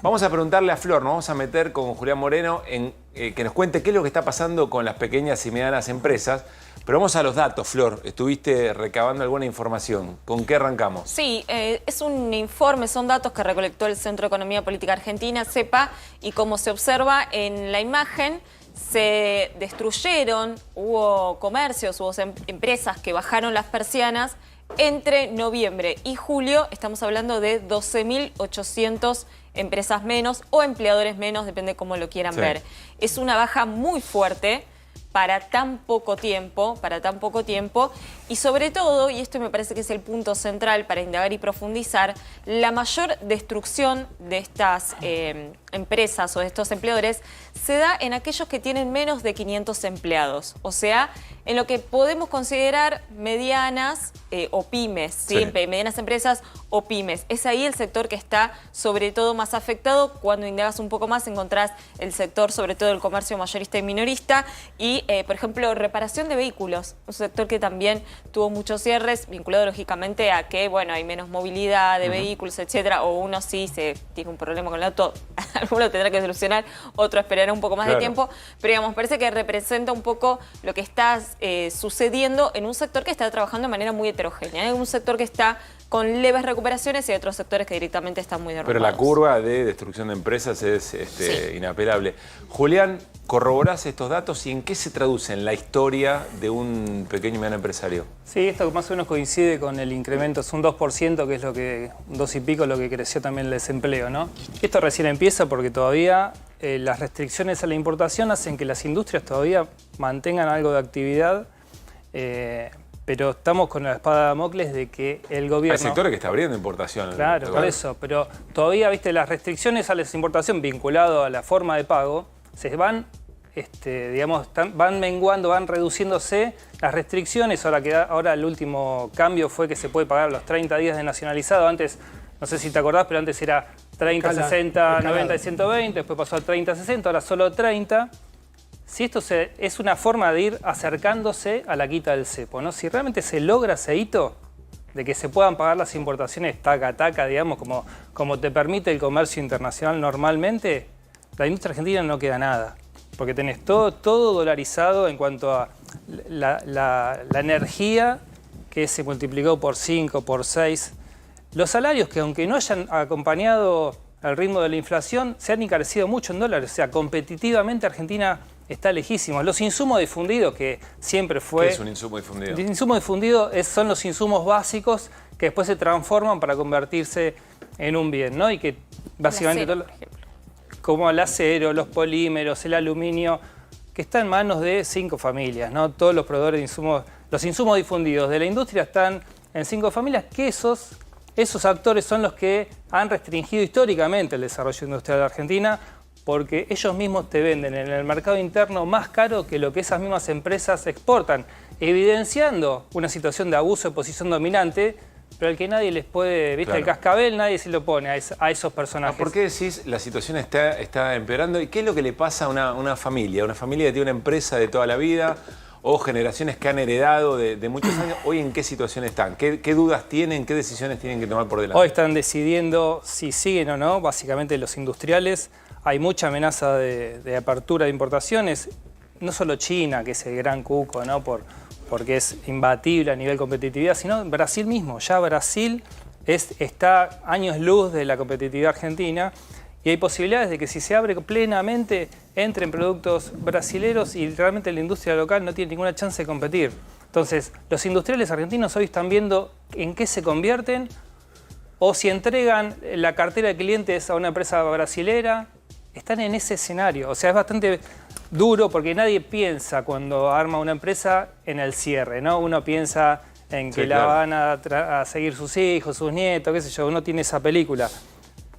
Vamos a preguntarle a Flor, nos vamos a meter con Julián Moreno en que nos cuente qué es lo que está pasando con las pequeñas y medianas empresas. Pero vamos a los datos, Flor. Estuviste recabando alguna información. ¿Con qué arrancamos? Sí, es un informe, son datos que recolectó el Centro de Economía Política Argentina, CEPA, y como se observa en la imagen, se destruyeron, hubo comercios, hubo empresas que bajaron las persianas entre noviembre y julio. Estamos hablando de 12.800 empresas menos o empleadores menos, depende cómo lo quieran ver. Es una baja muy fuerte para tan poco tiempo, y sobre todo, y esto me parece que es el punto central para indagar y profundizar, la mayor destrucción de estas empresas o de estos empleadores se da en aquellos que tienen menos de 500 empleados, o sea, en lo que podemos considerar medianas o pymes, ¿sí? Medianas empresas o pymes. Es ahí el sector que está sobre todo más afectado. Cuando indagas un poco más encontrás el sector sobre todo del comercio mayorista y minorista y, por ejemplo, reparación de vehículos, un sector que también tuvo muchos cierres, vinculado lógicamente a que, bueno, hay menos movilidad de vehículos, etcétera, o uno sí tiene un problema con el auto, alguno tendrá que solucionar, otro esperará un poco más de tiempo, pero digamos, parece que representa un poco lo que está sucediendo en un sector que está trabajando de manera muy heterogénea. Hay un sector que está con leves recuperaciones y otros sectores que directamente están muy derrumbados. Pero la curva de destrucción de empresas es inapelable. Julián, ¿corroborás estos datos y en qué se traduce en la historia de un pequeño y mediano empresario? Sí, esto más o menos coincide con el incremento, es un 2%, que es lo que, un 2 y pico, lo que creció también el desempleo, ¿no? Esto recién empieza porque todavía las restricciones a la importación hacen que las industrias todavía mantengan algo de actividad, pero estamos con la espada de Damocles de que el gobierno... Hay sectores que está abriendo importación. Claro, por eso, pero todavía, viste, las restricciones a la importación vinculado a la forma de pago se van, digamos, van menguando, van reduciéndose las restricciones. Ahora el último cambio fue que se puede pagar los 30 días de nacionalizado. Antes, no sé si te acordás, pero antes era 30, 60, 90 y 120, después pasó a 30, 60, ahora solo 30. Si esto es una forma de ir acercándose a la quita del cepo, ¿no? Si realmente se logra ese hito de que se puedan pagar las importaciones taca a taca, digamos, como te permite el comercio internacional normalmente, la industria argentina no queda nada. Porque tenés todo dolarizado en cuanto a la energía que se multiplicó por 5, por 6. Los salarios que aunque no hayan acompañado el ritmo de la inflación, se han encarecido mucho en dólares. O sea, competitivamente Argentina está lejísimo. Los insumos difundidos, que siempre fue... ¿Qué es un insumo difundido? El insumo difundido son los insumos básicos que después se transforman para convertirse en un bien, ¿no? Y que básicamente... Como el acero, los polímeros, el aluminio, que está en manos de 5 familias, ¿no? Todos los proveedores de insumos, los insumos difundidos de la industria están en 5 familias, que esos actores son los que han restringido históricamente el desarrollo industrial de Argentina, porque ellos mismos te venden en el mercado interno más caro que lo que esas mismas empresas exportan, evidenciando una situación de abuso de posición dominante, pero al que nadie les puede, ¿viste? Claro. El cascabel nadie se lo pone a esos personajes. ¿Por qué decís la situación está empeorando? ¿Y qué es lo que le pasa a una familia? Una familia que tiene una empresa de toda la vida o generaciones que han heredado de muchos años. ¿Hoy en qué situación están? ¿Qué dudas tienen? ¿Qué decisiones tienen que tomar por delante? Hoy están decidiendo si siguen o no, básicamente los industriales. Hay mucha amenaza de apertura de importaciones. No solo China, que es el gran cuco, ¿no? Porque es imbatible a nivel competitividad, sino Brasil mismo. Ya Brasil está años luz de la competitividad argentina y hay posibilidades de que si se abre plenamente entren productos brasileros y realmente la industria local no tiene ninguna chance de competir. Entonces, los industriales argentinos hoy están viendo en qué se convierten o si entregan la cartera de clientes a una empresa brasilera, están en ese escenario. O sea, es bastante duro porque nadie piensa cuando arma una empresa en el cierre, ¿no? Uno piensa en que la van a seguir sus hijos, sus nietos, qué sé yo, uno tiene esa película.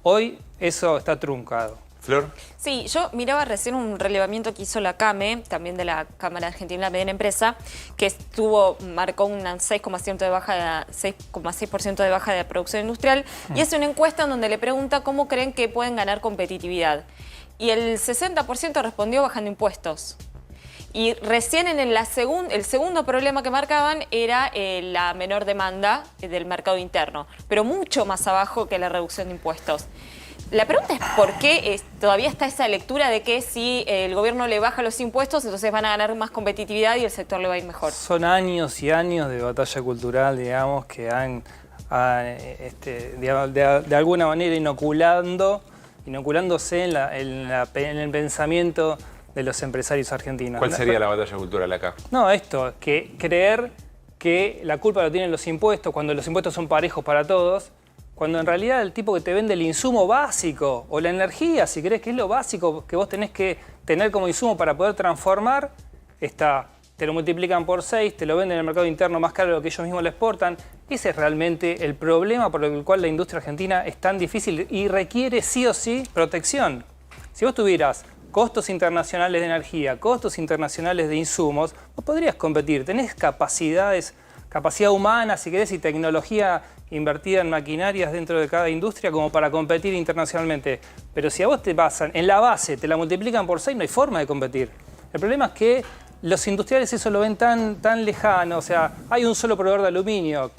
Hoy eso está truncado. ¿Flor? Sí, yo miraba recién un relevamiento que hizo la CAME, también de la Cámara Argentina de la Mediana Empresa, que marcó un 6,6% de baja de producción industrial, y hace una encuesta en donde le pregunta cómo creen que pueden ganar competitividad. Y el 60% respondió bajando impuestos. Y recién en el segundo problema que marcaban era la menor demanda del mercado interno, pero mucho más abajo que la reducción de impuestos. La pregunta es por qué todavía está esa lectura de que si el gobierno le baja los impuestos, entonces van a ganar más competitividad y el sector le va a ir mejor. Son años y años de batalla cultural, digamos, que han de alguna manera inoculándose en el pensamiento de los empresarios argentinos. ¿Cuál sería la batalla cultural acá? No, que creer que la culpa lo tienen los impuestos, cuando los impuestos son parejos para todos, cuando en realidad el tipo que te vende el insumo básico o la energía, si crees que es lo básico que vos tenés que tener como insumo para poder transformar, te lo multiplican por 6, te lo venden en el mercado interno más caro de lo que ellos mismos le exportan. Ese es realmente el problema por el cual la industria argentina es tan difícil y requiere sí o sí protección. Si vos tuvieras costos internacionales de energía, costos internacionales de insumos, vos podrías competir. Tenés capacidad humana, si querés, y tecnología invertida en maquinarias dentro de cada industria como para competir internacionalmente. Pero si a vos te pasan en la base, te la multiplican por 6, no hay forma de competir. El problema es que los industriales eso lo ven tan lejano. O sea, hay un solo proveedor de aluminio.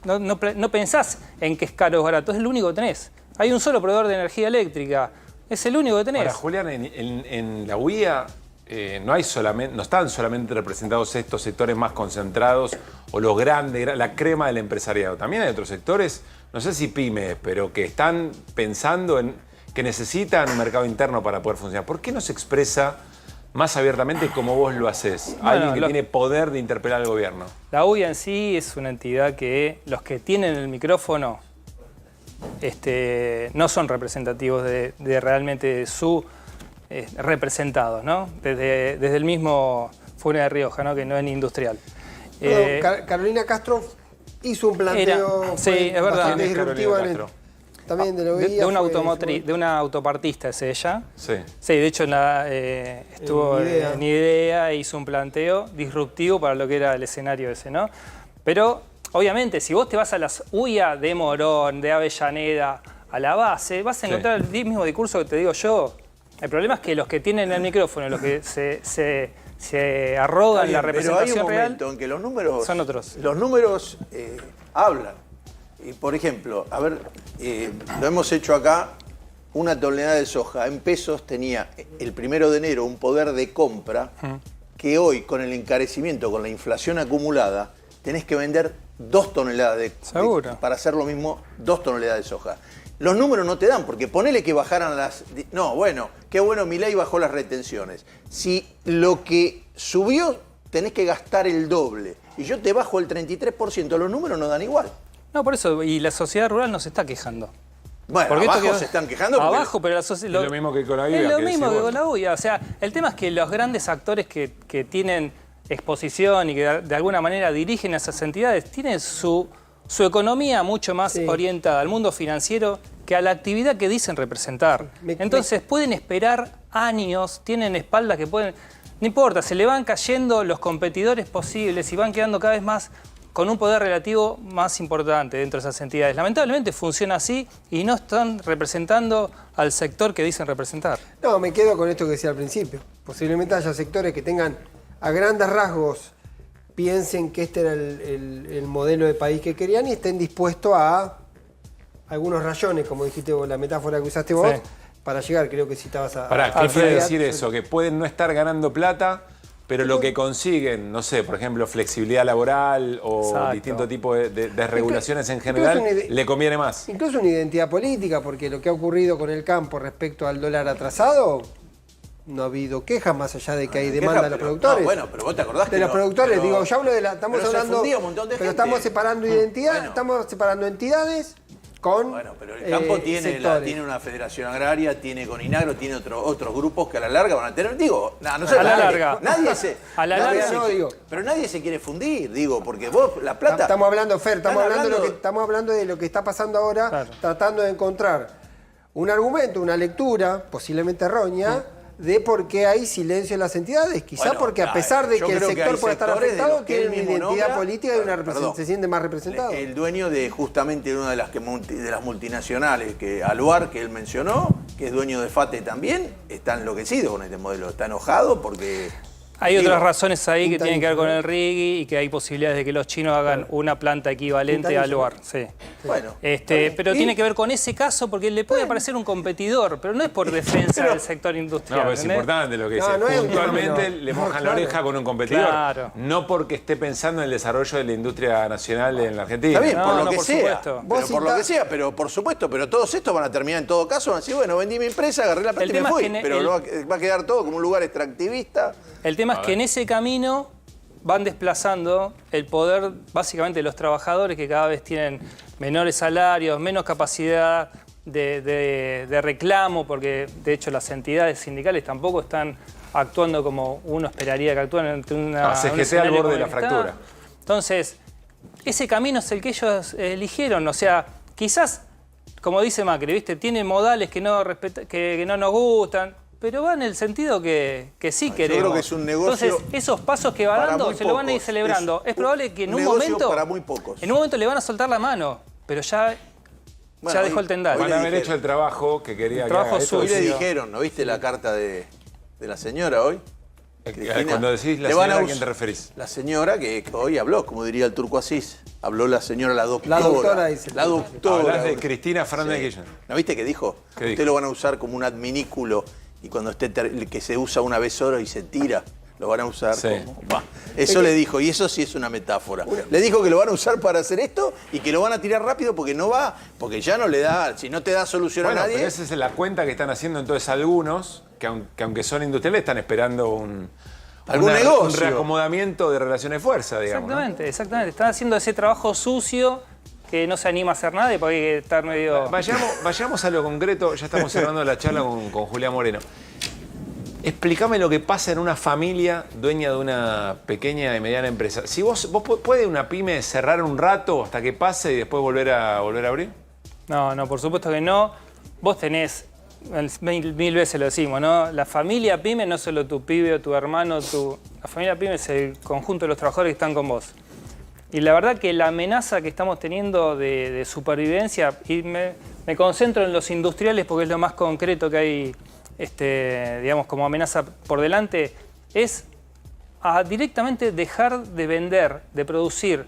No pensás en que es caro o barato, es el único que tenés. Hay un solo proveedor de energía eléctrica, es el único que tenés. Ahora, Julián, en la UIA no están solamente representados estos sectores más concentrados o los grandes, la crema del empresariado. También hay otros sectores, no sé si pymes, pero que están pensando en que necesitan un mercado interno para poder funcionar. ¿Por qué no se expresa más abiertamente como vos lo haces? Alguien que tiene poder de interpelar al gobierno. La UIA en sí es una entidad que los que tienen el micrófono no son representativos de realmente su representados, ¿no? Desde el mismo Funes de Rioja, ¿no? Que no es industrial. Carolina Castro hizo un planteo bastante disruptivo también de la UIA. De una autopartista es ella. Sí. Sí, de hecho estuvo en IDEA e hizo un planteo disruptivo para lo que era el escenario ese, ¿no? Pero, obviamente, si vos te vas a las UIA de Morón, de Avellaneda, a la base, vas a encontrar el mismo discurso que te digo yo. El problema es que los que tienen el micrófono, los que se arrogan la representación real, momento en que los números son otros. Los números hablan. Y por ejemplo, lo hemos hecho acá, una tonelada de soja en pesos tenía el 1 de enero un poder de compra que hoy, con el encarecimiento, con la inflación acumulada, tenés que vender 2 toneladas para hacer lo mismo, 2 toneladas de soja. los números no te dan, porque ponele que bajaran las... No, bueno, qué bueno, Milei bajó las retenciones. Si lo que subió tenés que gastar el doble y yo te bajo el 33%, los números no dan igual. No, por eso, y la sociedad rural no se está quejando. Bueno, porque abajo se están quejando. Abajo, pero la sociedad... Es lo mismo que con la UIA. Es lo mismo que con la UIA. O sea, el tema es que los grandes actores que tienen exposición y que de alguna manera dirigen a esas entidades tienen su economía mucho más orientada al mundo financiero que a la actividad que dicen representar. Entonces pueden esperar años, tienen espaldas que pueden... No importa, se le van cayendo los competidores posibles y van quedando cada vez más con un poder relativo más importante dentro de esas entidades. Lamentablemente funciona así y no están representando al sector que dicen representar. No, me quedo con esto que decía al principio. Posiblemente haya sectores que tengan a grandes rasgos, piensen que este era el modelo de país que querían y estén dispuestos a algunos rayones, como dijiste vos, la metáfora que usaste vos, para llegar. Creo que citabas a... ¿Qué quiere decir eso? Que pueden no estar ganando plata, pero lo que consiguen, no sé, por ejemplo, flexibilidad laboral o distintos tipos de regulaciones en general, le conviene más. Incluso una identidad política, porque lo que ha ocurrido con el campo respecto al dólar atrasado, no ha habido quejas más allá de que hay demanda de los productores. No, bueno, pero vos te acordás de los productores, pero, digo, ya hablo de la... Estamos hablando... un montón de pero gente. Estamos separando identidad, estamos separando entidades con Bueno, pero el campo tiene una federación agraria, tiene Coninagro, tiene otros grupos que a la larga van a tener... Digo, no sé, a la larga. Nadie se... A la larga no, digo. Pero nadie se quiere fundir, digo, porque vos, la plata... Estamos hablando, Fer, estamos hablando de lo que está pasando ahora, tratando de encontrar un argumento, una lectura, posiblemente erroña, de por qué hay silencio en las entidades. Quizá porque a pesar de que el sector pueda estar afectado, tiene una identidad política y se siente más representado. El dueño de justamente una de las multinacionales, Aluar, que él mencionó, que es dueño de FATE también, está enloquecido con este modelo, está enojado porque... Hay otras razones ahí que tienen que ver con el RIGI y que hay posibilidades de que los chinos hagan una planta equivalente a Aluar. Sí. Bueno, pero tiene que ver con ese caso porque le puede aparecer un competidor, pero no es por defensa del sector industrial. No, pero es importante lo que dice. Puntualmente le mojan la oreja con un competidor. Claro. No porque esté pensando en el desarrollo de la industria nacional en la Argentina. Está bien, por lo que sea. Por lo que sea, pero por supuesto, pero todos estos van a terminar en todo caso, van a decir, bueno, vendí mi empresa, agarré la plata y me fui. Pero va a quedar todo como un lugar extractivista. El tema es que en ese camino van desplazando el poder básicamente de los trabajadores que cada vez tienen menores salarios, menos capacidad de reclamo, porque de hecho las entidades sindicales tampoco están actuando como uno esperaría que actúen ante una... CGT al borde de la fractura. Entonces, ese camino es el que ellos eligieron. O sea, quizás, como dice Macri, ¿viste? Tiene modales que no nos gustan, pero va en el sentido que sí queremos. Yo creo que es un negocio. Entonces, esos pasos que va dando se lo van a ir celebrando. Es probable que en un momento. Para muy pocos. En un momento le van a soltar la mano, pero ya dejó el tendal. Van a haber hecho el trabajo que quería que haga. Hoy le dijeron, ¿no viste la carta de la señora hoy? Cuando decís la señora, ¿a quién te referís? La señora que hoy habló, como diría el Turco Asís. Habló la señora, la doctora. La doctora dice. La doctora. Hablas de Cristina Fernández de Kirchner. ¿No viste qué dijo? Ustedes lo van a usar como un adminículo y cuando que se usa una vez solo y se tira, lo van a usar como... Eso le dijo, y eso sí es una metáfora. Le dijo que lo van a usar para hacer esto y que lo van a tirar rápido porque no va, porque ya no le da, si no te da solución a nadie... Pero esa es la cuenta que están haciendo entonces algunos, que aunque son industriales, están esperando algún negocio. Un reacomodamiento de relaciones de fuerza, digamos. Exactamente, exactamente. Están haciendo ese trabajo sucio que no se anima a hacer nada y porque hay que estar medio... Vayamos a lo concreto, ya estamos cerrando la charla con Julián Moreno. Explícame lo que pasa en una familia dueña de una pequeña y mediana empresa. Si vos ¿puede una pyme cerrar un rato hasta que pase y después volver a abrir? No, por supuesto que no. Vos tenés, mil veces lo decimos, ¿no? La familia pyme no es solo tu pibe o tu hermano, la familia pyme es el conjunto de los trabajadores que están con vos. Y la verdad que la amenaza que estamos teniendo de supervivencia, y me concentro en los industriales porque es lo más concreto que hay, digamos, como amenaza por delante, es a directamente dejar de vender, de producir.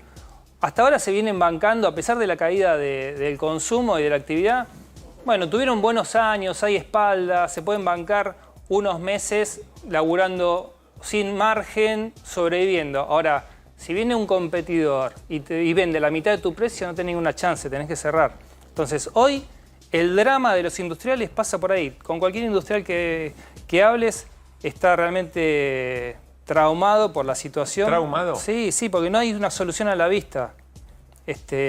Hasta ahora se vienen bancando, a pesar de la caída del consumo y de la actividad. Bueno, tuvieron buenos años, hay espalda, se pueden bancar unos meses laburando sin margen, sobreviviendo. Ahora, si viene un competidor y vende la mitad de tu precio, no tenés ninguna chance, tenés que cerrar. Entonces, hoy el drama de los industriales pasa por ahí. Con cualquier industrial que hables, está realmente traumado por la situación. ¿Traumado? Sí, porque no hay una solución a la vista.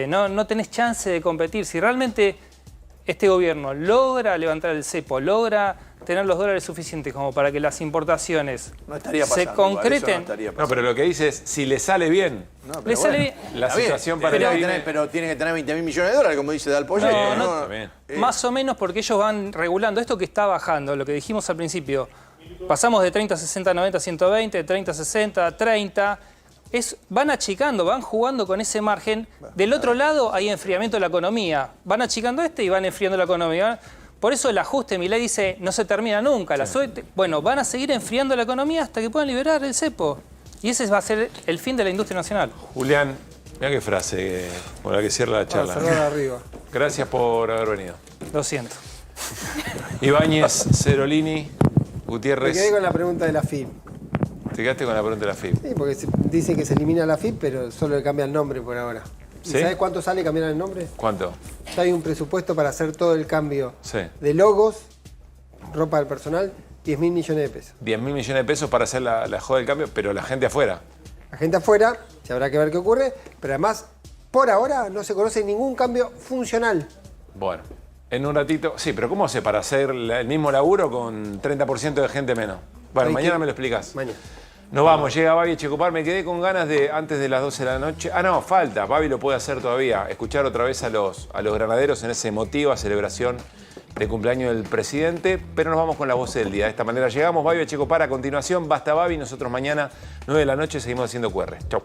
No tenés chance de competir. Si realmente este gobierno logra levantar el cepo, logra tener los dólares suficientes como para que las importaciones se concreten. No, pero lo que dice es, si le sale bien. No, le sale bien. La situación para pero tiene que tener 20.000 millones de dólares, como dice Dalpolle. Más o menos, porque ellos van regulando esto que está bajando, lo que dijimos al principio. Pasamos de 30, 60, 90, 120, de 30, 60, 30. Van achicando, van jugando con ese margen. Del otro lado hay enfriamiento de la economía. Van achicando y van enfriando la economía. Por eso el ajuste, Milei dice, no se termina nunca. Bueno, van a seguir enfriando la economía hasta que puedan liberar el cepo. Y ese va a ser el fin de la industria nacional. Julián, mira qué frase con la que cierra la charla. Arriba. Gracias por haber venido. Lo siento. Ibáñez, Cerolini, Gutiérrez. Me quedé con la pregunta de la FIP. ¿Te quedaste con la pregunta de la FIP? Sí, porque dice que se elimina la FIP, pero solo le cambia el nombre por ahora. ¿Y sabes cuánto sale cambiar el nombre? ¿Cuánto? Ya hay un presupuesto para hacer todo el cambio de logos, ropa del personal, 10.000 millones de pesos. 10.000 millones de pesos para hacer la joda del cambio, pero la gente afuera. La gente afuera, se habrá que ver qué ocurre, pero además, por ahora no se conoce ningún cambio funcional. Bueno, en un ratito. Sí, pero ¿cómo hace para hacer el mismo laburo con 30% de gente menos? Bueno, mañana me lo explicás. Mañana. Nos vamos, llega Babi Echecopar. Me quedé con ganas de, antes de las 12 de la noche. Ah, no, falta. Babi lo puede hacer todavía. Escuchar otra vez a los granaderos en esa emotiva celebración de cumpleaños del presidente. Pero nos vamos con las voces del día. De esta manera llegamos. Babi Echecopar a continuación. Basta Babi. Nosotros mañana, 9 de la noche, seguimos haciendo QR. Chau.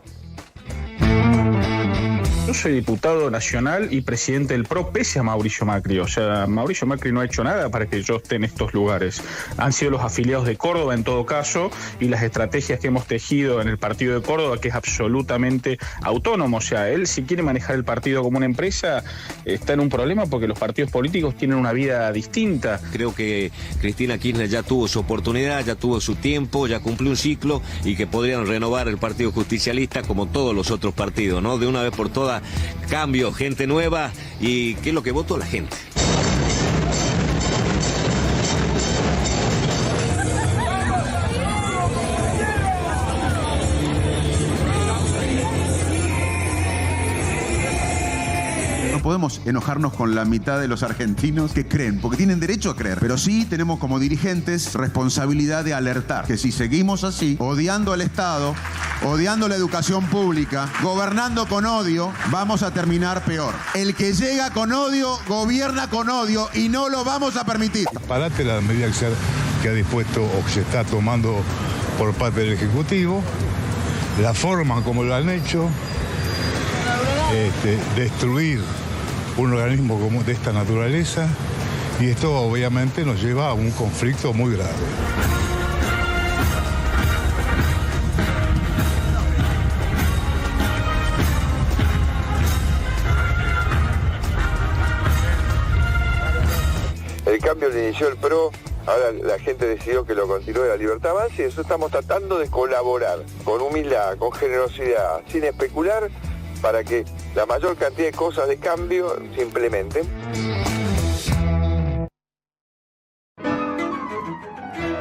Yo soy diputado nacional y presidente del PRO pese a Mauricio Macri. O sea, Mauricio Macri no ha hecho nada para que yo esté en estos lugares. Han sido los afiliados de Córdoba en todo caso y las estrategias que hemos tejido en el partido de Córdoba, que es absolutamente autónomo. O sea, él si quiere manejar el partido como una empresa, está en un problema porque los partidos políticos tienen una vida distinta. Creo que Cristina Kirchner ya tuvo su oportunidad, ya tuvo su tiempo, ya cumplió un ciclo y que podrían renovar el Partido Justicialista como todos los otros partidos, ¿no? De una vez por todas, cambio, gente nueva y qué es lo que votó la gente. Podemos enojarnos con la mitad de los argentinos que creen, porque tienen derecho a creer, pero sí tenemos como dirigentes responsabilidad de alertar que si seguimos así, odiando al Estado, odiando la educación pública, gobernando con odio, vamos a terminar peor. El que llega con odio, gobierna con odio y no lo vamos a permitir. Parate la medida que ha dispuesto o que se está tomando por parte del Ejecutivo, la forma como lo han hecho, destruir un organismo como de esta naturaleza, y esto obviamente nos lleva a un conflicto muy grave. El cambio lo inició el PRO, ahora la gente decidió que lo continúe la Libertad Avanza, y eso estamos tratando de colaborar con humildad, con generosidad, sin especular, para que la mayor cantidad de cosas de cambio se implementen.